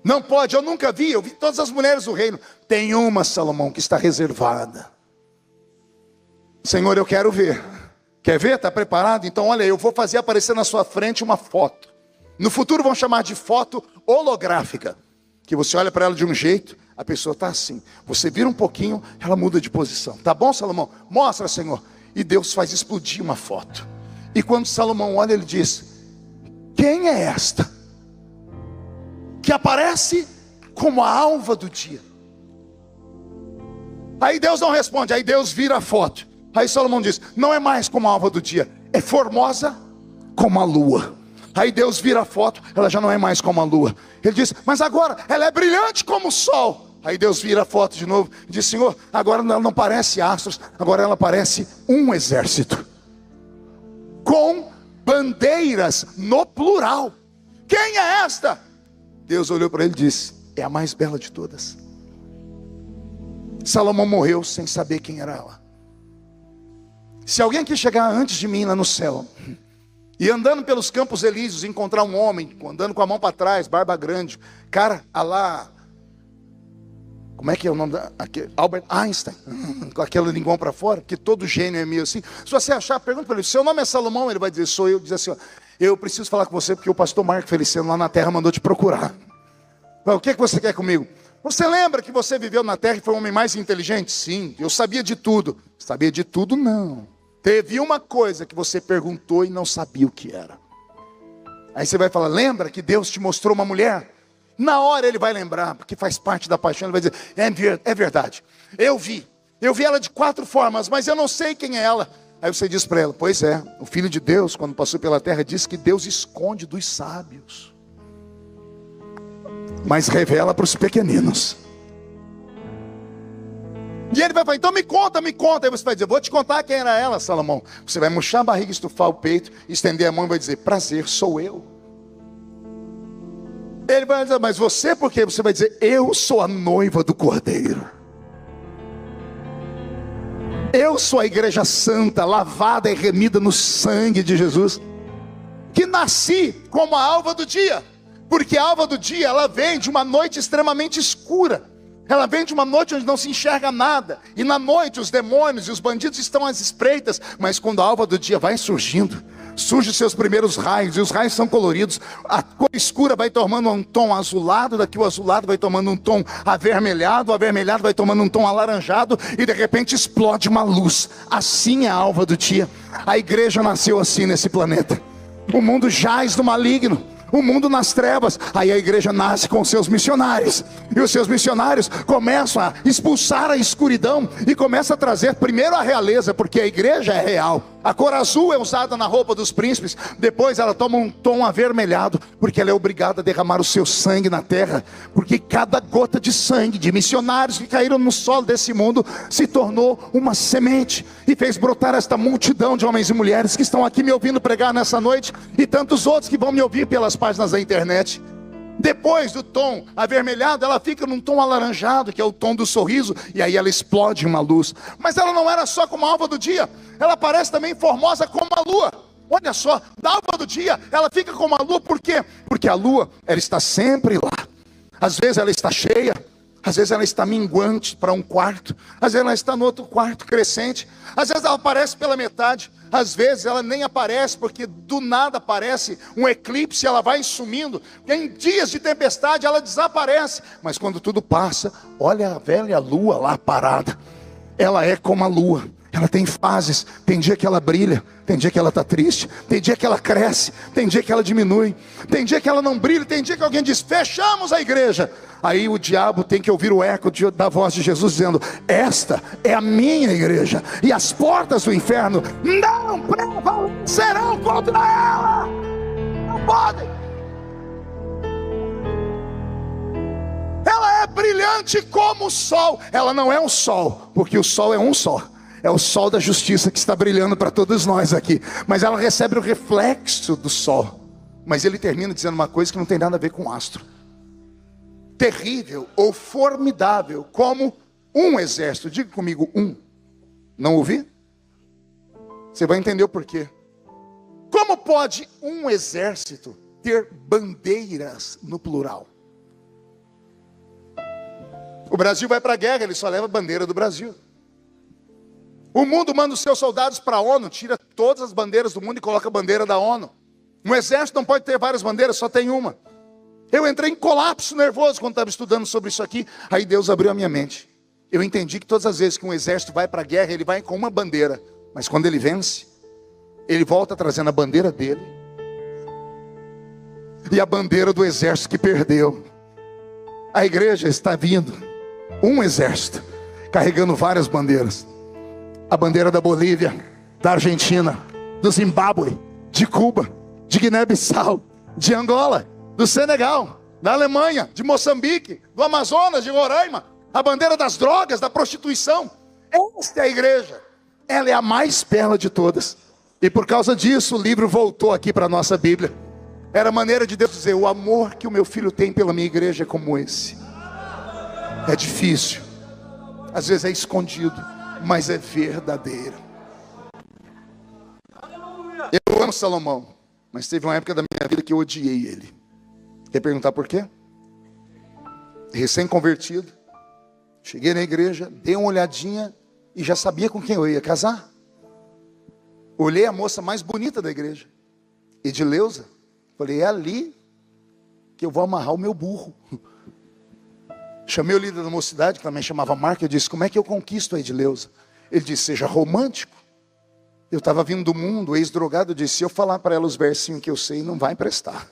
Não pode, eu nunca vi, eu vi todas as mulheres do reino. Tem uma, Salomão, que está reservada. Senhor, eu quero ver. Quer ver? Está preparado? Então olha, eu vou fazer aparecer na sua frente uma foto. No futuro vão chamar de foto holográfica. Que você olha para ela de um jeito, a pessoa está assim. Você vira um pouquinho, ela muda de posição. Tá bom, Salomão? Mostra, Senhor. E Deus faz explodir uma foto. E quando Salomão olha, ele diz, quem é esta? Que aparece como a alva do dia. Aí Deus não responde, aí Deus vira a foto. Aí Salomão diz, não é mais como a alva do dia, é formosa como a lua. Aí Deus vira a foto, ela já não é mais como a lua. Ele diz, mas agora ela é brilhante como o sol. Aí Deus vira a foto de novo e diz, Senhor, agora ela não parece astros, agora ela parece um exército. Com bandeiras no plural. Quem é esta? Deus olhou para ele e disse, é a mais bela de todas. Salomão morreu sem saber quem era ela. Se alguém que chegar antes de mim lá no céu, e andando pelos campos elíseos, encontrar um homem, andando com a mão para trás, barba grande, cara, lá, como é que é o nome Albert Einstein, com aquela linguão para fora, que todo gênio é meio assim. Se você achar, pergunta para ele, seu nome é Salomão? Ele vai dizer, sou eu. Diz assim, ó, eu preciso falar com você porque o pastor Marco Feliciano lá na terra mandou te procurar. O que você quer comigo? Você lembra que você viveu na terra e foi o homem mais inteligente? Sim, eu sabia de tudo. Sabia de tudo não. Teve uma coisa que você perguntou e não sabia o que era. Aí você vai falar, lembra que Deus te mostrou uma mulher? Na hora ele vai lembrar, porque faz parte da paixão. Ele vai dizer, é verdade, eu vi ela de 4 formas, mas eu não sei quem é ela. Aí você diz para ela, pois é, o Filho de Deus, quando passou pela terra, disse que Deus esconde dos sábios, mas revela para os pequeninos. E ele vai falar, então me conta. Aí você vai dizer, vou te contar quem era ela, Salomão. Você vai murchar a barriga, estufar o peito, estender a mão e vai dizer, prazer, sou eu. Ele vai dizer, mas você por quê? Você vai dizer, eu sou a noiva do Cordeiro. Eu sou a igreja santa, lavada e remida no sangue de Jesus. Que nasci como a alva do dia. Porque a alva do dia, ela vem de uma noite extremamente escura. Ela vem de uma noite onde não se enxerga nada. E na noite os demônios e os bandidos estão às espreitas. Mas quando a alva do dia vai surgindo, surgem os seus primeiros raios. E os raios são coloridos. A cor escura vai tomando um tom azulado. Daqui o azulado vai tomando um tom avermelhado. O avermelhado vai tomando um tom alaranjado. E de repente explode uma luz. Assim é a alva do dia. A igreja nasceu assim nesse planeta. O mundo jaz do maligno. O mundo nas trevas. Aí a igreja nasce com seus missionários. E os seus missionários começam a expulsar a escuridão. E começam a trazer primeiro a realeza. Porque a igreja é real. A cor azul é usada na roupa dos príncipes. Depois ela toma um tom avermelhado. Porque ela é obrigada a derramar o seu sangue na terra. Porque cada gota de sangue de missionários que caíram no solo desse mundo se tornou uma semente. E fez brotar esta multidão de homens e mulheres que estão aqui me ouvindo pregar nessa noite. E tantos outros que vão me ouvir pelas páginas da internet. Depois do tom avermelhado, ela fica num tom alaranjado, que é o tom do sorriso, e aí ela explode uma luz. Mas ela não era só como a alva do dia, ela parece também formosa como a lua. Olha só, da alva do dia, ela fica como a lua, por quê? Porque a lua, ela está sempre lá. Às vezes ela está cheia, às vezes ela está minguante para um quarto, às vezes ela está no outro quarto crescente, às vezes ela aparece pela metade, às vezes ela nem aparece, porque do nada aparece um eclipse, ela vai sumindo, e em dias de tempestade ela desaparece, mas quando tudo passa, olha a velha lua lá parada, ela é como a lua, Ela tem fases, tem dia que ela brilha, tem dia que ela está triste, tem dia que ela cresce, tem dia que ela diminui, tem dia que ela não brilha, tem dia que alguém diz, fechamos a igreja. Aí o diabo tem que ouvir o eco da voz de Jesus dizendo, esta é a minha igreja, e as portas do inferno não prevalecerão contra ela, não podem. Ela é brilhante como o sol. Ela não é um sol, porque o sol é um só. É o sol da justiça que está brilhando para todos nós aqui. Mas ela recebe o reflexo do sol. Mas ele termina dizendo uma coisa que não tem nada a ver com astro. Terrível ou formidável como um exército. Diga comigo, um. Não ouvi? Você vai entender o porquê. Como pode um exército ter bandeiras no plural? O Brasil vai para a guerra, ele só leva a bandeira do Brasil. O mundo manda os seus soldados para a ONU, tira todas as bandeiras do mundo e coloca a bandeira da ONU. Um exército não pode ter várias bandeiras, só tem uma. Eu entrei em colapso nervoso quando estava estudando sobre isso aqui. Aí Deus abriu a minha mente. Eu entendi que todas as vezes que um exército vai para a guerra, ele vai com uma bandeira. Mas quando ele vence, ele volta trazendo a bandeira dele e a bandeira do exército que perdeu. A igreja está vindo, um exército, carregando várias bandeiras. A bandeira da Bolívia, da Argentina, do Zimbábue, de Cuba, de Guiné-Bissau, de Angola, do Senegal, da Alemanha, de Moçambique, do Amazonas, de Roraima. A bandeira das drogas, da prostituição. Esta é a igreja. Ela é a mais bela de todas. E por causa disso o livro voltou aqui para a nossa Bíblia. Era a maneira de Deus dizer, o amor que o meu filho tem pela minha igreja é como esse. É difícil, às vezes é escondido, mas é verdadeiro. Eu amo Salomão, mas teve uma época da minha vida que eu odiei ele. Quer perguntar por quê? Recém-convertido, cheguei na igreja, dei uma olhadinha e já sabia com quem eu ia casar. Olhei a moça mais bonita da igreja, Edileuza. Falei, é ali que eu vou amarrar o meu burro. Chamei o líder da mocidade, que também chamava Marco, eu disse, como é que eu conquisto a Edileuza? Ele disse, seja romântico. Eu estava vindo do mundo, ex-drogado, eu disse, se eu falar para ela os versinhos que eu sei, não vai prestar.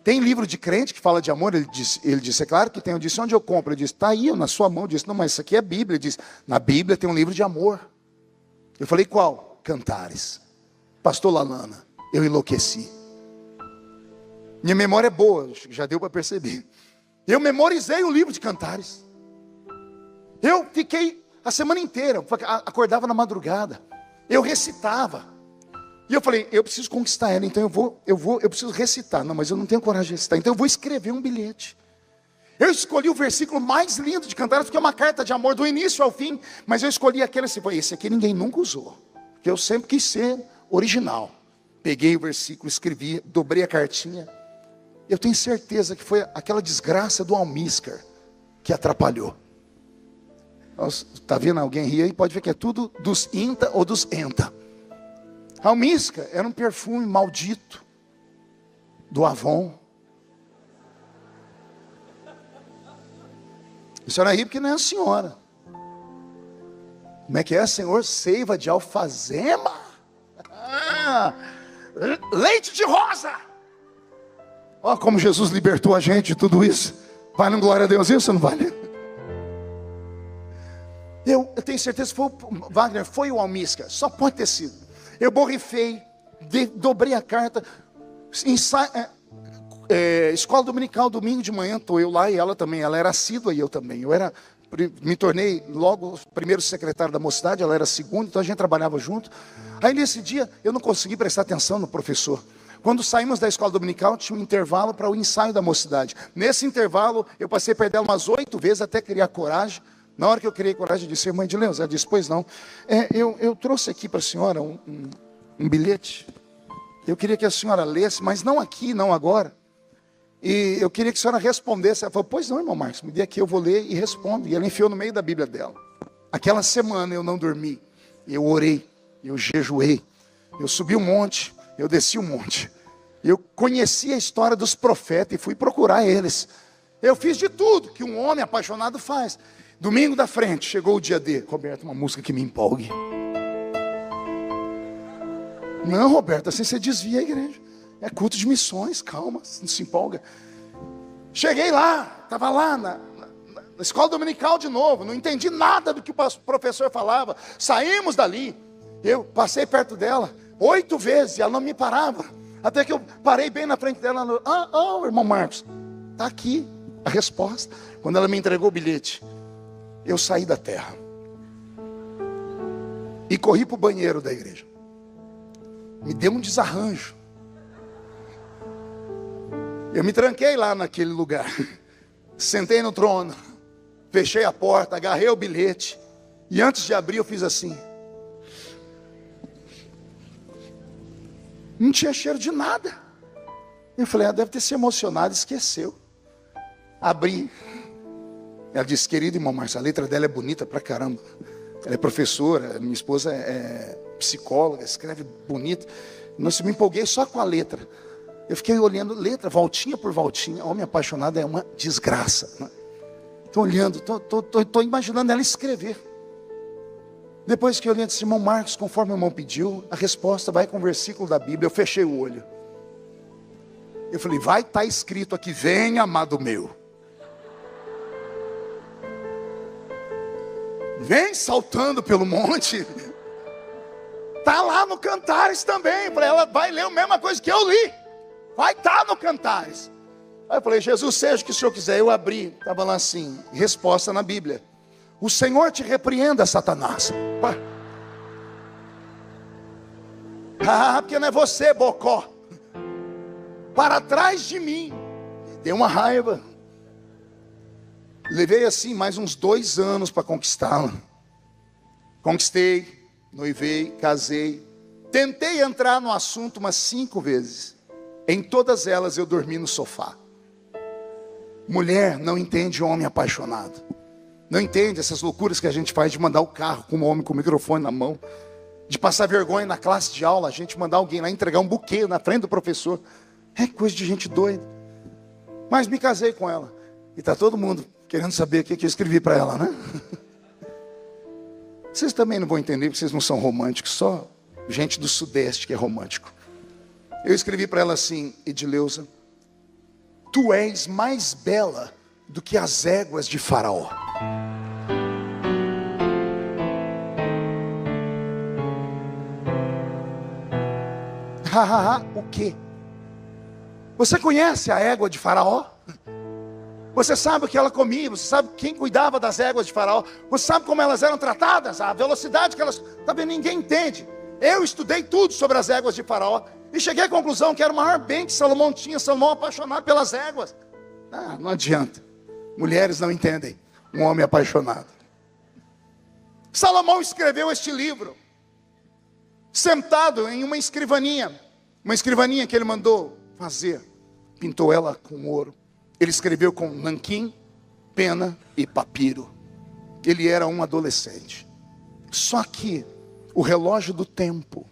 Tem livro de crente que fala de amor? Ele disse, é claro que tem. Eu disse, onde eu compro? Ele disse, está aí, na sua mão. Eu disse, não, mas isso aqui é Bíblia. Ele disse, na Bíblia tem um livro de amor. Eu falei, qual? Cantares. Pastor Lalana, eu enlouqueci. Minha memória é boa, já deu para perceber. Eu memorizei o livro de Cantares. Eu fiquei a semana inteira, acordava na madrugada. Eu recitava. E eu falei, eu preciso conquistar ela, então eu preciso recitar. Não, mas eu não tenho coragem de recitar, então eu vou escrever um bilhete. Eu escolhi o versículo mais lindo de Cantares, porque é uma carta de amor do início ao fim. Mas eu escolhi aquele assim, esse aqui ninguém nunca usou. Porque eu sempre quis ser original. Peguei o versículo, escrevi, dobrei a cartinha. Eu tenho certeza que foi aquela desgraça do almíscar que atrapalhou. Está vendo alguém rir aí? Pode ver que é tudo dos INTA ou dos ENTA. Almíscar era um perfume maldito do Avon. A senhora ri porque não é a senhora. Como é que é, senhor? Seiva de alfazema. Leite de rosa. Olha como Jesus libertou a gente de tudo isso. Vale um glória a Deus isso, não vale? Eu tenho certeza que foi o Wagner, foi o almíscar. Só pode ter sido. Eu borrifei, dobrei a carta. Escola dominical, domingo de manhã, estou eu lá e ela também. Ela era assídua e eu também. Me tornei logo primeiro secretário da mocidade, ela era segundo, então a gente trabalhava junto. Aí nesse dia eu não consegui prestar atenção no professor. Quando saímos da escola dominical, tinha um intervalo para o ensaio da mocidade. Nesse intervalo, eu passei a perder ela umas 8 vezes até criar coragem. Na hora que eu criei coragem, eu disse, irmã Edileuza, ela disse, pois não. Eu trouxe aqui para a senhora um bilhete. Eu queria que a senhora lesse, mas não aqui, não agora. E eu queria que a senhora respondesse. Ela falou, pois não, irmão Marcos, me dê aqui, eu vou ler e respondo. E ela enfiou no meio da Bíblia dela. Aquela semana eu não dormi. Eu orei, eu jejuei. Eu subi um monte, eu desci um monte. Eu conheci a história dos profetas e fui procurar eles. Eu fiz de tudo que um homem apaixonado faz. Domingo da frente, chegou o dia D. Roberto, uma música que me empolgue. Não, Roberto, assim você desvia a igreja. É culto de missões, calma, não se empolga. Cheguei lá, estava lá na escola dominical de novo, não entendi nada do que o professor falava. Saímos dali, eu passei perto dela 8 vezes e ela não me parava. Até que eu parei bem na frente dela. Irmão Marcos, está aqui a resposta. Quando ela me entregou o bilhete, eu saí da terra e corri para o banheiro da igreja. Me deu um desarranjo. Eu me tranquei lá naquele lugar. Sentei no trono, fechei a porta, agarrei o bilhete e antes de abrir eu fiz assim. Não tinha cheiro de nada. Eu falei, deve ter se emocionado, esqueceu. Abri. Ela disse, querido irmão Márcio, a letra dela é bonita pra caramba. Ela é professora, minha esposa é psicóloga, escreve bonito. Nossa, me empolguei só com a letra. Eu fiquei olhando letra, voltinha por voltinha. Homem apaixonado é uma desgraça. Estou olhando, estou imaginando ela escrever. Depois que eu olhei, disse, irmão Marcos, conforme o irmão pediu, a resposta vai com o versículo da Bíblia. Eu fechei o olho. Eu falei, vai estar escrito aqui, vem amado meu. Vem saltando pelo monte. Está lá no Cantares também. Para ela vai ler a mesma coisa que eu li. Vai estar no Cantares. Aí eu falei, Jesus, seja o que o Senhor quiser. Eu abri, estava lá assim, resposta na Bíblia. O Senhor te repreenda, Satanás. Porque não é você, bocó. Para trás de mim. Deu uma raiva. Levei assim mais uns 2 anos para conquistá-la. Conquistei, noivei, casei. Tentei entrar no assunto umas 5 vezes. Em todas elas eu dormi no sofá. Mulher não entende homem apaixonado. Não entende essas loucuras que a gente faz de mandar o carro com um homem com o microfone na mão. De passar vergonha na classe de aula, a gente mandar alguém lá entregar um buquê na frente do professor. É coisa de gente doida. Mas me casei com ela. E está todo mundo querendo saber o que eu escrevi para ela, né? Vocês também não vão entender, porque vocês não são românticos. Só gente do Sudeste que é romântico. Eu escrevi para ela assim, Edileuza, tu és mais bela do que as éguas de Faraó. O quê? Você conhece a égua de Faraó? Você sabe o que ela comia? Você sabe quem cuidava das éguas de Faraó? Você sabe como elas eram tratadas? A velocidade que elas... Tá vendo? Ninguém entende. Eu estudei tudo sobre as éguas de Faraó e cheguei à conclusão que era o maior bem que Salomão tinha. Salomão apaixonado pelas éguas. Não adianta. Mulheres não entendem um homem apaixonado. Salomão escreveu este livro sentado em uma escrivaninha que ele mandou fazer. Pintou ela com ouro. Ele escreveu com nanquim, pena e papiro. Ele era um adolescente. Só que o relógio do tempo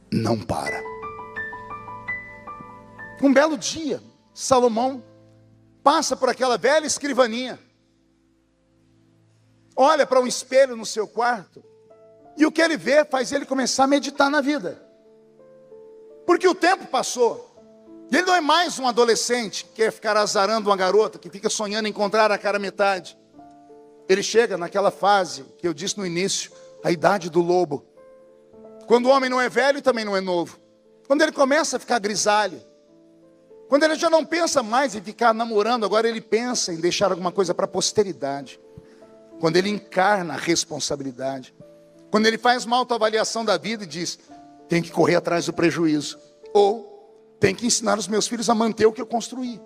não para. Um belo dia, Salomão passa por aquela velha escrivaninha, olha para um espelho no seu quarto, e o que ele vê faz ele começar a meditar na vida. Porque o tempo passou. E ele não é mais um adolescente que quer ficar azarando uma garota, que fica sonhando em encontrar a cara metade. Ele chega naquela fase que eu disse no início, a idade do lobo. Quando o homem não é velho e também não é novo. Quando ele começa a ficar grisalho. Quando ele já não pensa mais em ficar namorando, agora ele pensa em deixar alguma coisa para a posteridade. Quando ele encarna a responsabilidade. Quando ele faz uma autoavaliação da vida e diz, tem que correr atrás do prejuízo. Ou tem que ensinar os meus filhos a manter o que eu construí.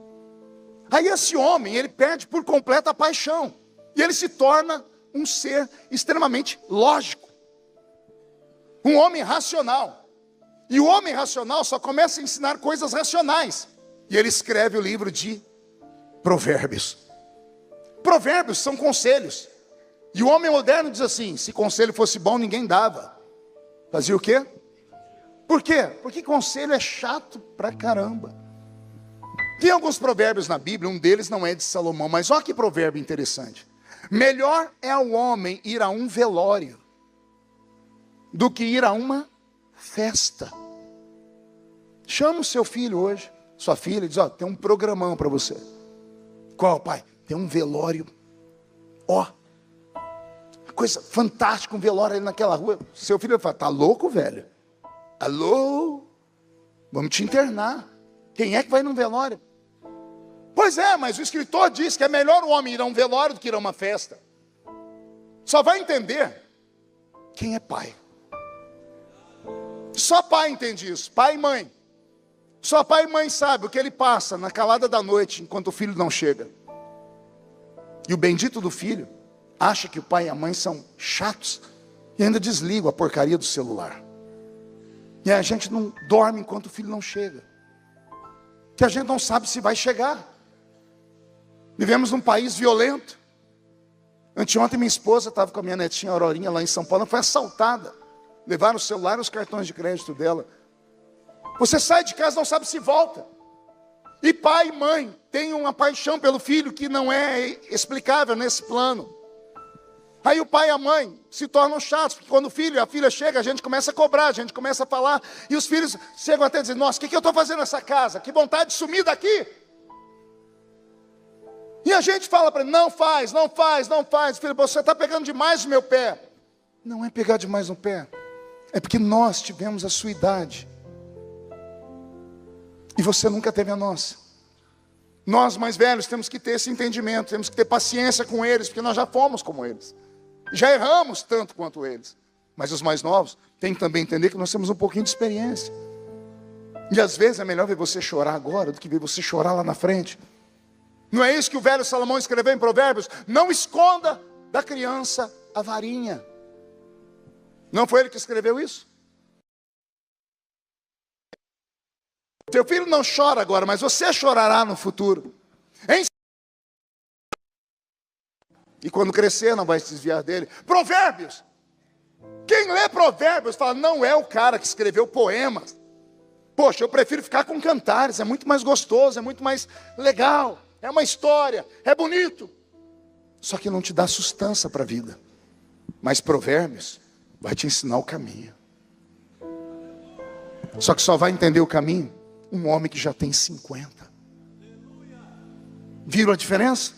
Aí esse homem, ele perde por completo a paixão. E ele se torna um ser extremamente lógico. Um homem racional. E o homem racional só começa a ensinar coisas racionais. E ele escreve o livro de Provérbios. Provérbios são conselhos. E o homem moderno diz assim, se conselho fosse bom, ninguém dava. Fazia o quê? Por quê? Porque conselho é chato pra caramba. Tem alguns provérbios na Bíblia, um deles não é de Salomão, mas olha que provérbio interessante. Melhor é ao homem ir a um velório do que ir a uma festa. Chama o seu filho hoje, sua filha, e diz, ó, tem um programão para você. Qual, pai? Tem um velório. Ó, coisa fantástica, um velório ali naquela rua. Seu filho vai falar, tá louco, velho? Alô? Vamos te internar. Quem é que vai num velório? Pois é, mas o escritor diz que é melhor o homem ir a um velório do que ir a uma festa. Só vai entender quem é pai. Só pai entende isso, pai e mãe. Só pai e mãe sabe o que ele passa na calada da noite, enquanto o filho não chega. E o bendito do filho acha que o pai e a mãe são chatos e ainda desligam a porcaria do celular. E a gente não dorme enquanto o filho não chega. Que a gente não sabe se vai chegar. Vivemos num país violento. Anteontem minha esposa estava com a minha netinha Aurorinha lá em São Paulo, ela foi assaltada. Levaram o celular e os cartões de crédito dela. Você sai de casa e não sabe se volta. E pai e mãe têm uma paixão pelo filho que não é explicável nesse plano. Aí o pai e a mãe se tornam chatos, porque quando o filho e a filha chegam, a gente começa a cobrar, a gente começa a falar, e os filhos chegam até a dizer, nossa, o que eu estou fazendo nessa casa? Que vontade de sumir daqui. E a gente fala para ele, não faz, não faz, não faz. Filho, você está pegando demais no meu pé. Não é pegar demais no pé, é porque nós tivemos a sua idade. E você nunca teve a nossa. Nós mais velhos temos que ter esse entendimento, temos que ter paciência com eles, porque nós já fomos como eles. Já erramos tanto quanto eles. Mas os mais novos têm que também entender que nós temos um pouquinho de experiência. E às vezes é melhor ver você chorar agora do que ver você chorar lá na frente. Não é isso que o velho Salomão escreveu em Provérbios? Não esconda da criança a varinha. Não foi ele que escreveu isso? Teu filho não chora agora, mas você chorará no futuro. E quando crescer, não vai se desviar dele. Provérbios. Quem lê Provérbios fala, não é o cara que escreveu poemas. Poxa, eu prefiro ficar com cantares, é muito mais gostoso, é muito mais legal. É uma história, é bonito. Só que não te dá sustância para a vida. Mas Provérbios vai te ensinar o caminho. Só que só vai entender o caminho um homem que já tem 50. Viram a diferença?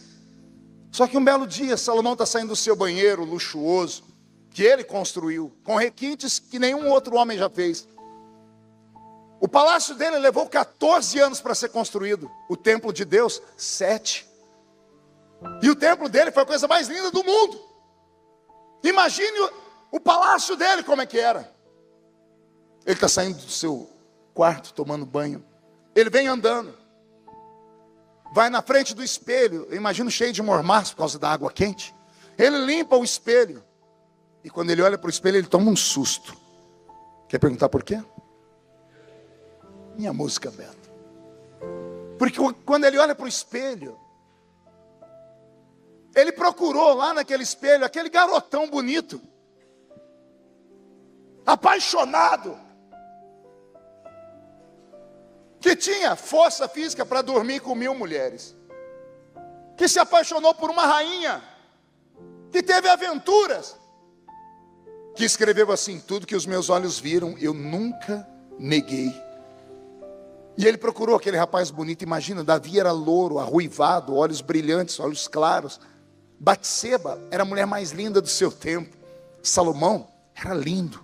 Só que um belo dia, Salomão está saindo do seu banheiro luxuoso, que ele construiu, com requintes que nenhum outro homem já fez. O palácio dele levou 14 anos para ser construído. O templo de Deus, 7. E o templo dele foi a coisa mais linda do mundo. Imagine o palácio dele como é que era. Ele está saindo do seu quarto, tomando banho. Ele vem andando. Vai na frente do espelho, eu imagino cheio de mormaço por causa da água quente. Ele limpa o espelho. E quando ele olha para o espelho, ele toma um susto. Quer perguntar por quê? Minha música, Beto. Porque quando ele olha para o espelho, ele procurou lá naquele espelho, aquele garotão bonito, apaixonado, que tinha força física para dormir com 1000 mulheres, que se apaixonou por uma rainha, que teve aventuras, que escreveu assim, tudo que os meus olhos viram, eu nunca neguei. E ele procurou aquele rapaz bonito, imagina, Davi era louro, arruivado, olhos brilhantes, olhos claros. Batseba era a mulher mais linda do seu tempo. Salomão era lindo.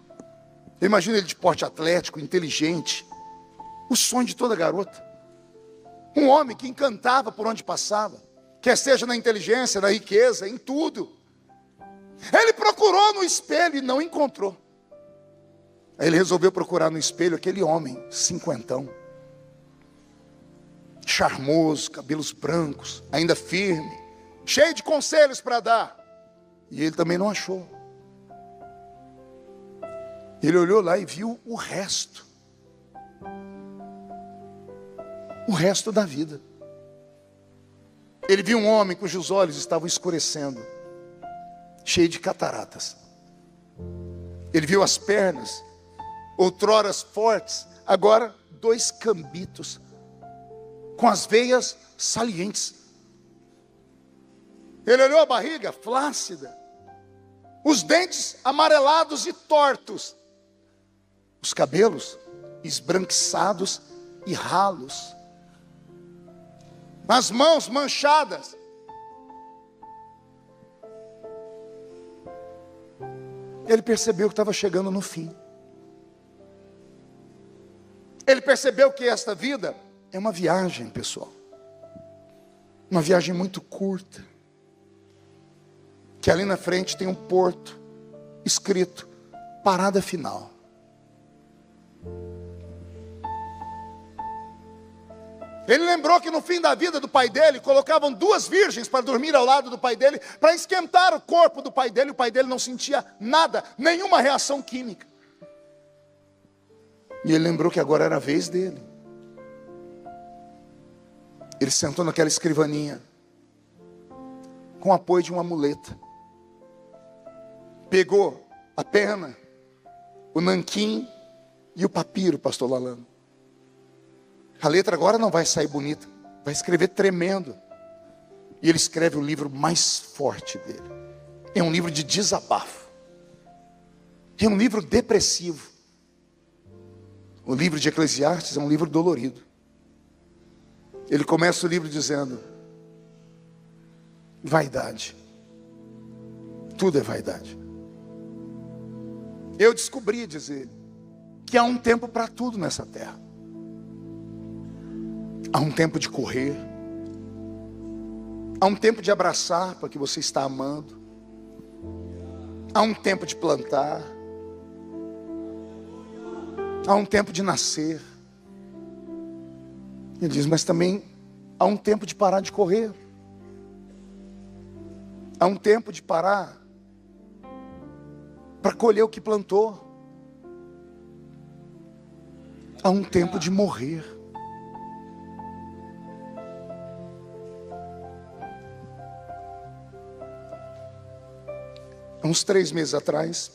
Eu imagino ele de porte atlético, inteligente. O sonho de toda garota. Um homem que encantava por onde passava. Quer seja na inteligência, na riqueza, em tudo. Ele procurou no espelho e não encontrou. Aí ele resolveu procurar no espelho aquele homem, 50, charmoso, cabelos brancos, ainda firme, cheio de conselhos para dar. E ele também não achou. Ele olhou lá e viu o resto. O resto da vida. Ele viu um homem cujos olhos estavam escurecendo, cheio de cataratas. Ele viu as pernas, outroras fortes, agora 2 cambitos, com as veias salientes. Ele olhou a barriga flácida, os dentes amarelados e tortos, os cabelos esbranquiçados e ralos, as mãos manchadas. Ele percebeu que estava chegando no fim. Ele percebeu que esta vida é uma viagem, pessoal. Uma viagem muito curta. Que ali na frente tem um porto escrito, parada final. Ele lembrou que no fim da vida do pai dele, colocavam 2 virgens para dormir ao lado do pai dele, para esquentar o corpo do pai dele. O pai dele não sentia nada, nenhuma reação química. E ele lembrou que agora era a vez dele. Ele sentou naquela escrivaninha, com o apoio de uma muleta. Pegou a pena, o nanquim e o papiro, pastor Lalano. A letra agora não vai sair bonita, vai escrever tremendo. E ele escreve o livro mais forte dele. É um livro de desabafo. É um livro depressivo. O livro de Eclesiastes é um livro dolorido. Ele começa o livro dizendo: vaidade. Tudo é vaidade. Eu descobri, diz ele, que há um tempo para tudo nessa terra. Há um tempo de correr. Há um tempo de abraçar para que você está amando. Há um tempo de plantar. Há um tempo de nascer. Ele diz, mas também há um tempo de parar de correr. Há um tempo de parar para colher o que plantou. Há um tempo de morrer. Há uns 3 meses atrás,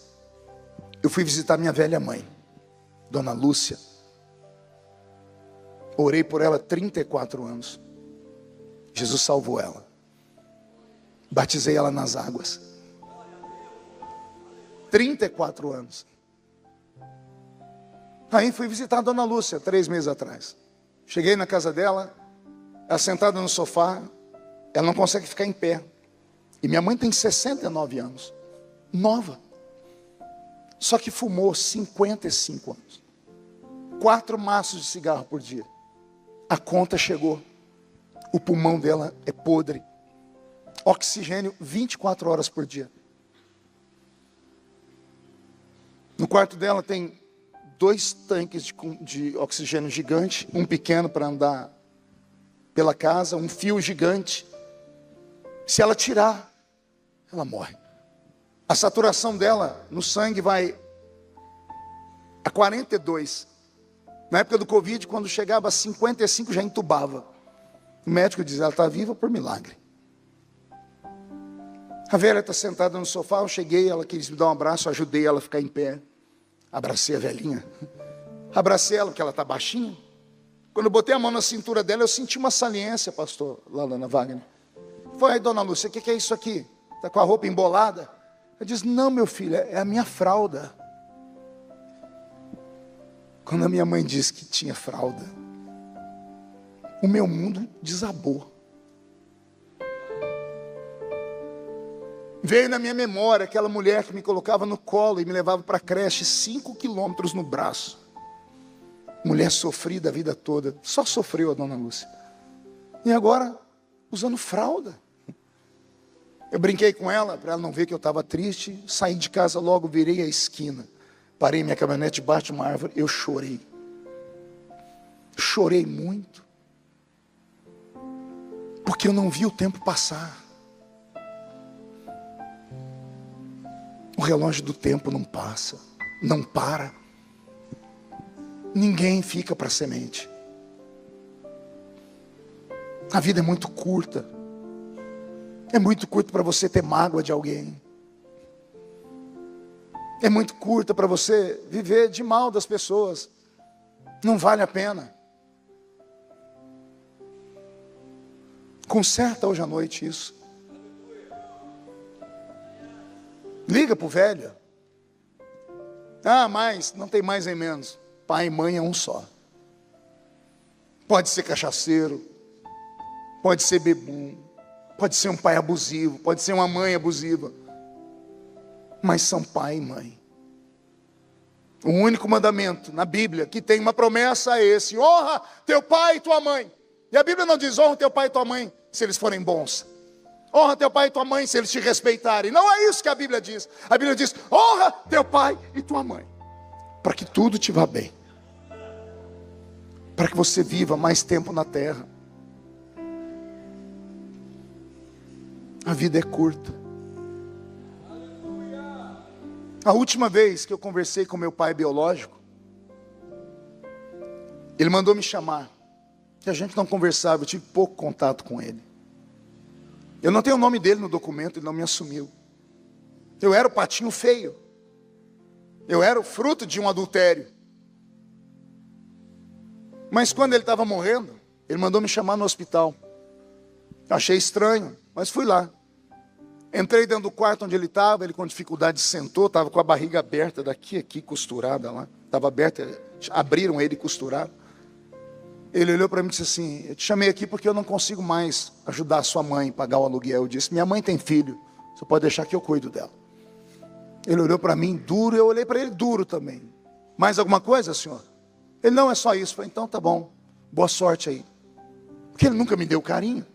eu fui visitar minha velha mãe, Dona Lúcia. Orei por ela 34 anos. Jesus salvou ela. Batizei ela nas águas. 34 anos. Aí fui visitar a Dona Lúcia 3 meses atrás. Cheguei na casa dela, ela sentada no sofá, ela não consegue ficar em pé. E minha mãe tem 69 anos. Nova. Só que fumou 55 anos. 4 maços de cigarro por dia. A conta chegou. O pulmão dela é podre. Oxigênio 24 horas por dia. No quarto dela tem 2 tanques de oxigênio gigante. Um pequeno para andar pela casa. Um fio gigante. Se ela tirar, ela morre. A saturação dela no sangue vai a 42. Na época do Covid, quando chegava a 55, já entubava. O médico diz, ela está viva por milagre. A velha está sentada no sofá, eu cheguei, ela quis me dar um abraço, ajudei ela a ficar em pé. Abracei a velhinha. Abracei ela, porque ela está baixinha. Quando eu botei a mão na cintura dela, eu senti uma saliência, pastor Lalana Wagner. Foi aí, Dona Lúcia, o que é isso aqui? Está com a roupa embolada? Eu disse, não, meu filho, é a minha fralda. Quando a minha mãe disse que tinha fralda, o meu mundo desabou. Veio na minha memória aquela mulher que me colocava no colo e me levava para a creche 5 quilômetros no braço. Mulher sofrida a vida toda, só sofreu a Dona Lúcia. E agora, usando fralda. Eu brinquei com ela, para ela não ver que eu estava triste. Saí de casa logo, virei a esquina. Parei minha caminhonete debaixo de uma árvore. Eu chorei. Chorei muito. Porque eu não vi o tempo passar. O relógio do tempo não passa. Não para. Ninguém fica para semente. A vida é muito curta. É muito curto para você ter mágoa de alguém. É muito curta para você viver de mal das pessoas. Não vale a pena. Conserta hoje à noite isso. Liga para o velho. Ah, mas não tem mais nem menos. Pai e mãe é um só. Pode ser cachaceiro, pode ser bebum, pode ser um pai abusivo, pode ser uma mãe abusiva, mas são pai e mãe. O único mandamento na Bíblia que tem uma promessa é esse: honra teu pai e tua mãe. E a Bíblia não diz honra teu pai e tua mãe se eles forem bons. Honra teu pai e tua mãe se eles te respeitarem. Não é isso que a Bíblia diz. A Bíblia diz: honra teu pai e tua mãe, para que tudo te vá bem, para que você viva mais tempo na terra. A vida é curta. A última vez que eu conversei com meu pai biológico, ele mandou me chamar, que a gente não conversava, eu tive pouco contato com ele. Eu não tenho o nome dele no documento, ele não me assumiu. Eu era o patinho feio. Eu era o fruto de um adultério. Mas quando ele estava morrendo, ele mandou me chamar no hospital. Achei estranho, mas fui lá. Entrei dentro do quarto onde ele estava, ele com dificuldade sentou, estava com a barriga aberta daqui, aqui, costurada lá. Estava aberta, abriram ele e costuraram. Ele olhou para mim e disse assim: eu te chamei aqui porque eu não consigo mais ajudar a sua mãe a pagar o aluguel. Eu disse: minha mãe tem filho, você pode deixar que eu cuido dela. Ele olhou para mim duro, eu olhei para ele duro também. Mais alguma coisa, senhor? Ele: não, é só isso. Eu falei: então tá bom, boa sorte aí. Porque ele nunca me deu carinho.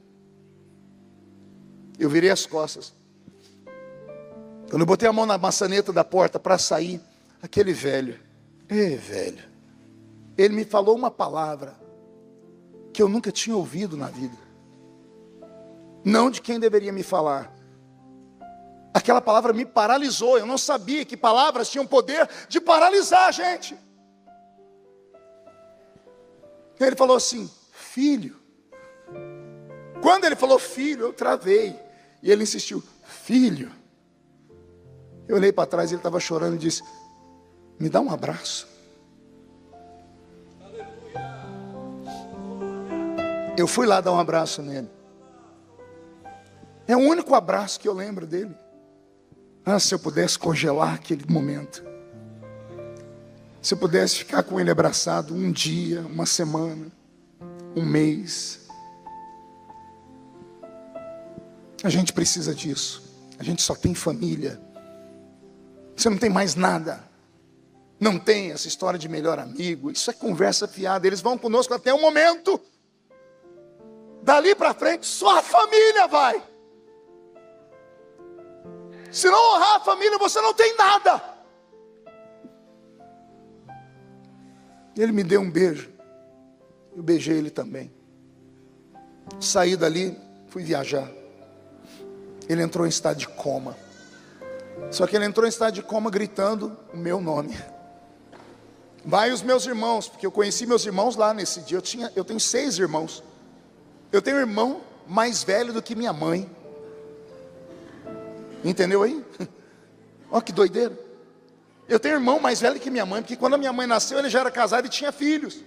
Eu virei as costas. Quando eu botei a mão na maçaneta da porta para sair, aquele velho, velho, ele me falou uma palavra que eu nunca tinha ouvido na vida. Não de quem deveria me falar. Aquela palavra me paralisou. Eu não sabia que palavras tinham poder de paralisar a gente. Ele falou assim: filho. Quando ele falou filho, eu travei. E ele insistiu: filho. Eu olhei para trás, ele estava chorando e disse: me dá um abraço. Eu fui lá dar um abraço nele. É o único abraço que eu lembro dele. Ah, se eu pudesse congelar aquele momento. Se eu pudesse ficar com ele abraçado um dia, uma semana, um mês. A gente precisa disso. A gente só tem família. Você não tem mais nada. Não tem essa história de melhor amigo. Isso é conversa fiada. Eles vão conosco até um momento. Dali para frente, só a família vai. Se não honrar a família, você não tem nada. Ele me deu um beijo. Eu beijei ele também. Saí dali, fui viajar. Ele entrou em estado de coma. Só que ele entrou em estado de coma gritando o meu nome. Vai os meus irmãos, porque eu conheci meus irmãos lá nesse dia. Eu tenho 6 irmãos. Eu tenho um irmão mais velho do que minha mãe. Entendeu aí? Olha que doideira. Eu tenho um irmão mais velho que minha mãe, porque quando a minha mãe nasceu, ele já era casado e tinha filhos.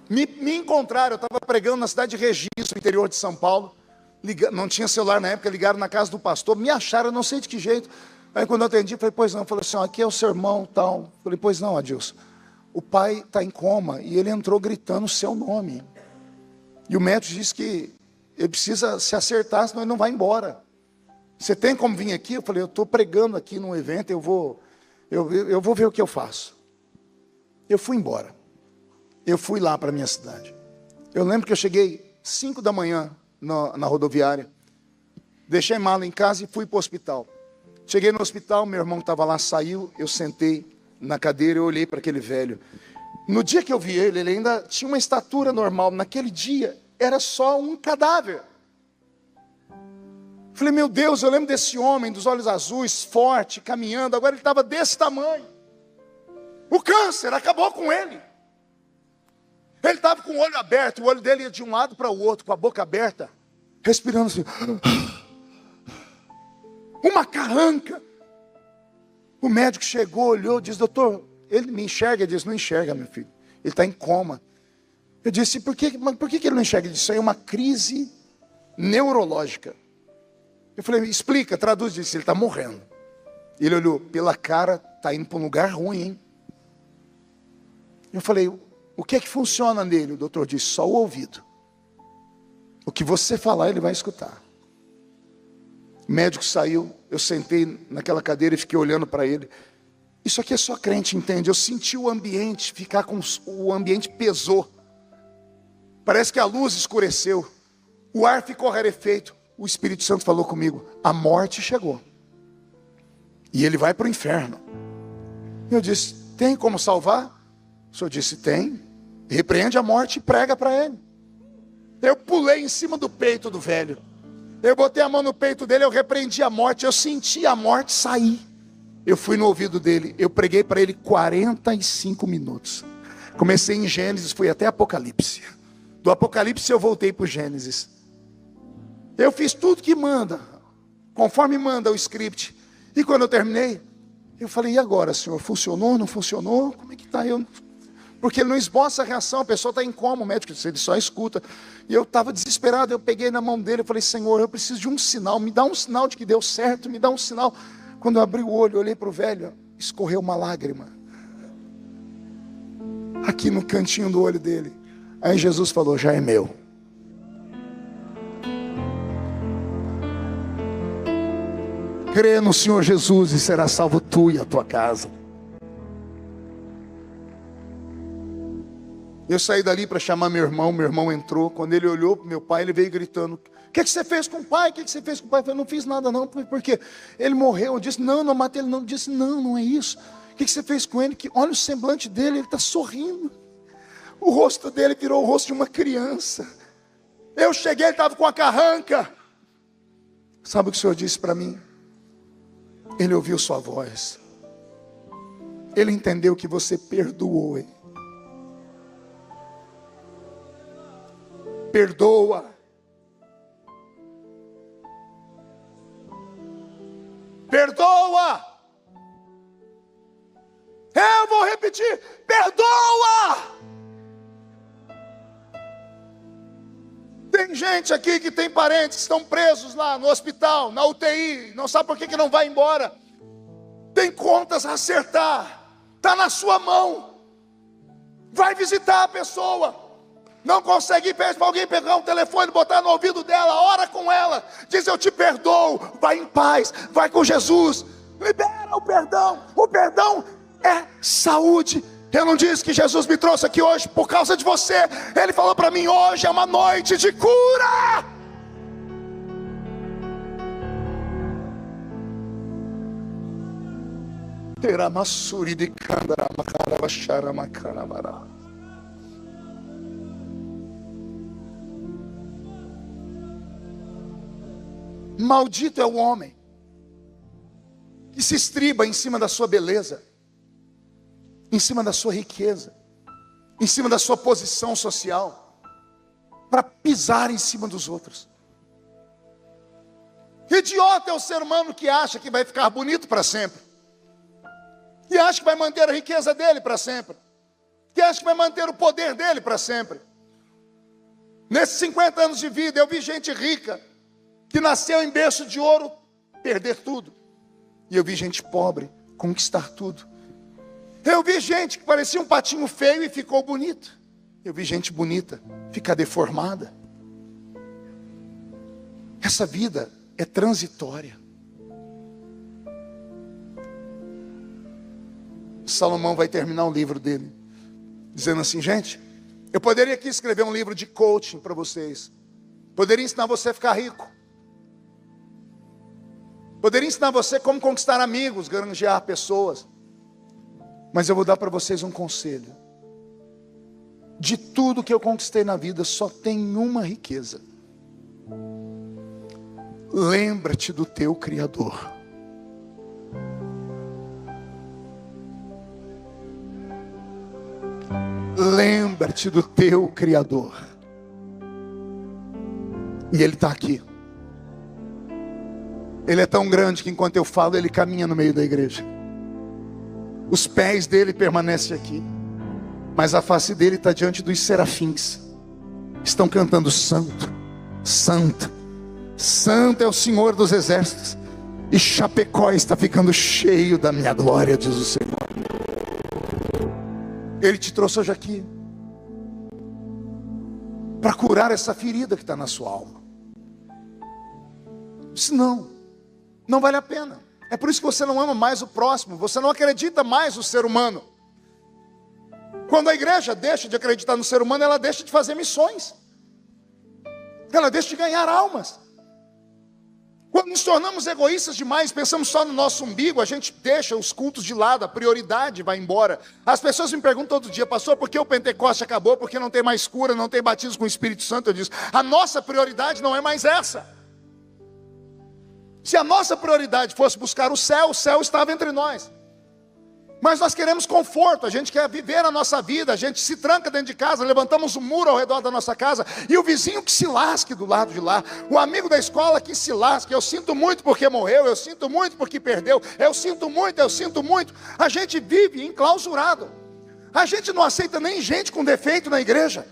Me encontraram, eu estava pregando na cidade de Registro, interior de São Paulo. Não tinha celular na época, ligaram na casa do pastor, me acharam, não sei de que jeito. Aí quando eu atendi, falei: pois não. Falei assim: aqui é o seu irmão, tal. Falei: pois não, Adilson. O pai está em coma e ele entrou gritando o seu nome. E o médico disse que ele precisa se acertar, senão ele não vai embora. Você tem como vir aqui? Eu falei: eu estou pregando aqui num evento, eu vou ver o que eu faço. Eu fui embora. Eu fui lá para a minha cidade. Eu lembro que eu cheguei 5 da manhã na rodoviária. Deixei mala em casa e fui para o hospital. Cheguei no hospital, meu irmão estava lá, saiu, eu sentei na cadeira, eu olhei para aquele velho. No dia que eu vi ele, ele ainda tinha uma estatura normal. Naquele dia, era só um cadáver. Falei: meu Deus, eu lembro desse homem, dos olhos azuis, forte, caminhando. Agora ele estava desse tamanho. O câncer acabou com ele. Ele estava com o olho aberto, o olho dele ia de um lado para o outro, com a boca aberta, respirando assim. Uma carranca. O médico chegou, olhou, disse: doutor, ele me enxerga? Ele disse: não enxerga, meu filho. Ele está em coma. Eu disse, mas por que ele não enxerga? Ele disse, isso aí é uma crise neurológica. Eu falei, explica, traduz isso. Ele está morrendo. Ele olhou, pela cara, está indo para um lugar ruim, hein? Eu falei, o que é que funciona nele? O doutor disse, só o ouvido. O que você falar, ele vai escutar. O médico saiu, eu sentei naquela cadeira e fiquei olhando para ele. Isso aqui é só crente, entende? Eu senti o ambiente, o ambiente pesou. Parece que a luz escureceu. O ar ficou rarefeito. O Espírito Santo falou comigo, a morte chegou. E ele vai para o inferno. Eu disse, tem como salvar? O senhor disse, tem. Repreende a morte e prega para ele. Eu pulei em cima do peito do velho. Eu botei a mão no peito dele, eu repreendi a morte. Eu senti a morte sair. Eu fui no ouvido dele. Eu preguei para ele 45 minutos. Comecei em Gênesis, fui até Apocalipse. Do Apocalipse eu voltei para o Gênesis. Eu fiz tudo que manda, conforme manda o script. E quando eu terminei, eu falei, e agora, senhor? Funcionou, não funcionou? Como é que está? Porque ele não esboça a reação, a pessoa está em coma, o médico ele só escuta. E eu estava desesperado, eu peguei na mão dele, eu falei, Senhor, eu preciso de um sinal, me dá um sinal de que deu certo, me dá um sinal. Quando eu abri o olho, eu olhei para o velho, escorreu uma lágrima. Aqui no cantinho do olho dele. Aí Jesus falou, já é meu. Crê no Senhor Jesus e será salvo tu e a tua casa. Eu saí dali para chamar meu irmão entrou. Quando ele olhou para meu pai, ele veio gritando, o que você fez com o pai? O que você fez com o pai? Eu falei, não fiz nada não, porque ele morreu. Eu disse, não matei ele não. Eu disse, não é isso. O que você fez com ele? Olha o semblante dele, ele está sorrindo. O rosto dele virou o rosto de uma criança. Eu cheguei, ele estava com a carranca. Sabe o que o Senhor disse para mim? Ele ouviu sua voz. Ele entendeu que você perdoou ele. Perdoa. Perdoa. Eu vou repetir. Perdoa. Tem gente aqui que tem parentes que estão presos lá no hospital, na UTI, não sabe por que não vai embora. Tem contas a acertar. Está na sua mão. Vai visitar a pessoa. Não consegue ir, pede para alguém pegar um telefone, botar no ouvido dela, ora com ela, diz eu te perdoo, vai em paz, vai com Jesus, libera o perdão. O perdão é saúde. Eu não disse que Jesus me trouxe aqui hoje por causa de você. Ele falou para mim, hoje é uma noite de cura. Teramassuri de Kandaramakarabacharamakarabará. Maldito é o homem que se estriba em cima da sua beleza, em cima da sua riqueza, em cima da sua posição social, para pisar em cima dos outros. Idiota é o ser humano que acha que vai ficar bonito para sempre, que acha que vai manter a riqueza dele para sempre, que acha que vai manter o poder dele para sempre. Nesses 50 anos de vida eu vi gente rica que nasceu em berço de ouro perder tudo, e eu vi gente pobre conquistar tudo. Eu vi gente que parecia um patinho feio e ficou bonito. Eu vi gente bonita ficar deformada. Essa vida é transitória. Salomão vai terminar o livro dele dizendo assim, gente, eu poderia aqui escrever um livro de coaching para vocês. Poderia ensinar você a ficar rico. Poderia ensinar você como conquistar amigos, granjear pessoas. Mas eu vou dar para vocês um conselho. De tudo que eu conquistei na vida, só tem uma riqueza. Lembra-te do teu Criador. Lembra-te do teu Criador. E Ele está aqui. Ele é tão grande que enquanto eu falo, Ele caminha no meio da igreja. Os pés dele permanecem aqui. mas a face dele está diante dos serafins. Estão cantando: santo, santo, santo é o Senhor dos exércitos. E Chapecó está ficando cheio da minha glória, diz o Senhor. Ele te trouxe hoje aqui para curar essa ferida que está na sua alma. Senão, não vale a pena. É por isso que você não ama mais o próximo, você não acredita mais no ser humano. Quando a igreja deixa de acreditar no ser humano, ela deixa de fazer missões, ela deixa de ganhar almas. Quando nos tornamos egoístas demais, pensamos só no nosso umbigo, a gente deixa os cultos de lado, a prioridade vai embora. As pessoas me perguntam todo dia: pastor, por que o Pentecoste acabou? Porque não tem mais cura, não tem batismo com o Espírito Santo? Eu digo: a nossa prioridade não é mais essa. Se a nossa prioridade fosse buscar o céu estava entre nós. Mas nós queremos conforto, a gente quer viver a nossa vida, a gente se tranca dentro de casa, levantamos um muro ao redor da nossa casa, e o vizinho que se lasque do lado de lá, o amigo da escola que se lasque. Eu sinto muito porque morreu, eu sinto muito porque perdeu, eu sinto muito. A gente vive enclausurado, a gente não aceita nem gente com defeito na igreja.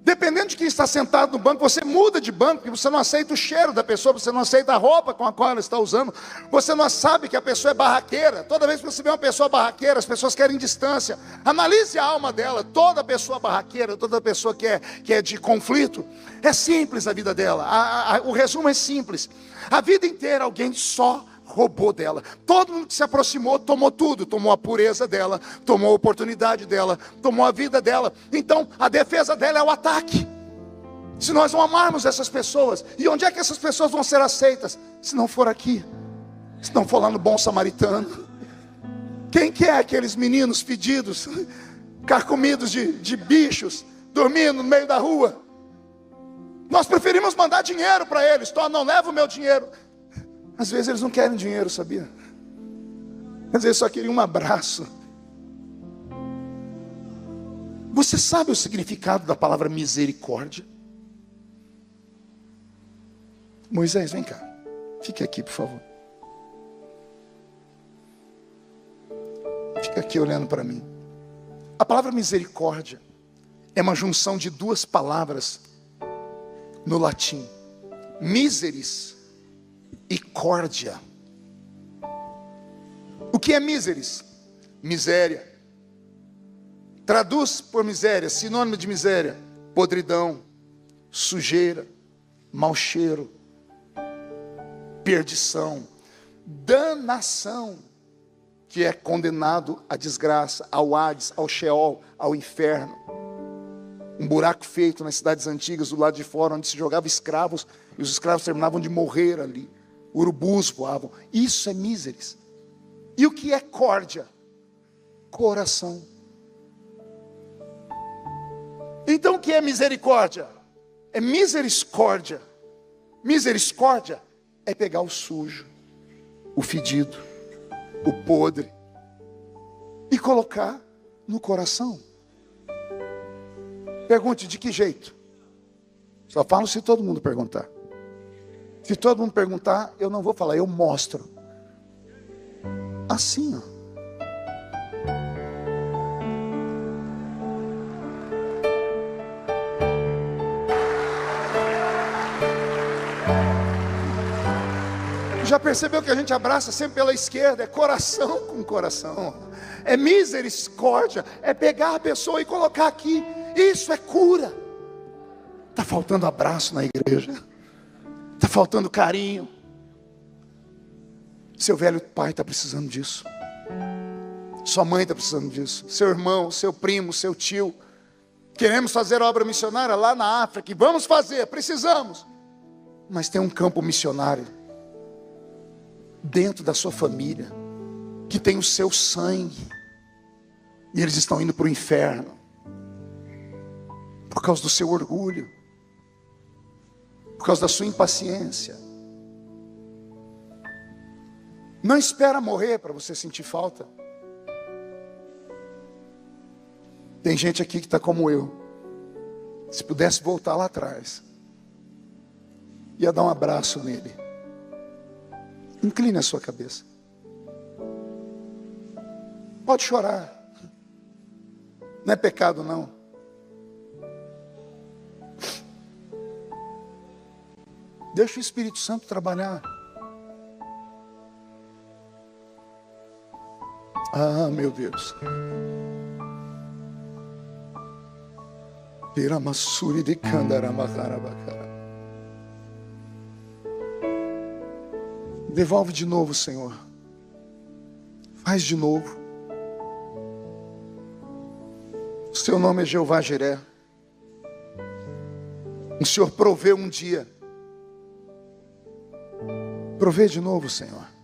Dependendo de quem está sentado no banco, você muda de banco, porque você não aceita o cheiro da pessoa, você não aceita a roupa com a qual ela está usando, você não sabe que a pessoa é barraqueira. Toda vez que você vê uma pessoa barraqueira, as pessoas querem distância. Analise a alma dela. Toda pessoa barraqueira, toda pessoa que é de conflito, é simples a vida dela. O resumo é simples: a vida inteira alguém só roubou dela. Todo mundo que se aproximou tomou tudo, tomou a pureza dela, tomou a oportunidade dela, tomou a vida dela. Então a defesa dela é o ataque. Se nós não amarmos essas pessoas, e onde é que essas pessoas vão ser aceitas? Se não for aqui, se não for lá no Bom Samaritano. Quem que é aqueles meninos fedidos, carcomidos de bichos, dormindo no meio da rua? Nós preferimos mandar dinheiro para eles. Não leva o meu dinheiro. Às vezes eles não querem dinheiro, sabia? Às vezes só queriam um abraço. Você sabe o significado da palavra misericórdia? Moisés, vem cá. Fique aqui, por favor. Fica aqui olhando para mim. A palavra misericórdia é uma junção de duas palavras no latim: miseris e córdia. O que é miseris? Miséria. Traduz por miséria, sinônimo de miséria: podridão, sujeira, mau cheiro, perdição, danação, que é condenado à desgraça, ao Hades, ao Sheol, ao inferno. Um buraco feito nas cidades antigas, do lado de fora, onde se jogava escravos, e os escravos terminavam de morrer ali. Urubus voavam. Isso é miseris. E o que é córdia? Coração. Então o que é misericórdia? É misericórdia. Misericórdia é pegar o sujo, o fedido, o podre, e colocar no coração. Pergunte: de que jeito? Só falo se todo mundo perguntar. Se todo mundo perguntar, eu não vou falar, eu mostro. Assim, ó. Já percebeu que a gente abraça sempre pela esquerda? É coração com coração. É misericórdia, é pegar a pessoa e colocar aqui. Isso é cura. Está faltando abraço na igreja. Está faltando carinho. Seu velho pai está precisando disso. Sua mãe está precisando disso. Seu irmão, seu primo, seu tio. Queremos fazer obra missionária lá na África. E vamos fazer, precisamos. Mas tem um campo missionário dentro da sua família, que tem o seu sangue, e eles estão indo para o inferno por causa do seu orgulho, por causa da sua impaciência. Não espera morrer para você sentir falta. Tem gente aqui que está como eu. Se pudesse voltar lá atrás, ia dar um abraço nele. Incline a sua cabeça. Pode chorar. Não é pecado, não. Deixa o Espírito Santo trabalhar. Ah, meu Deus. Piramassuri de Candaramacarabacara. Devolve de novo, Senhor. Faz de novo. O seu nome é Jeová Jiré. O Senhor proveu um dia. Provê de novo, Senhor.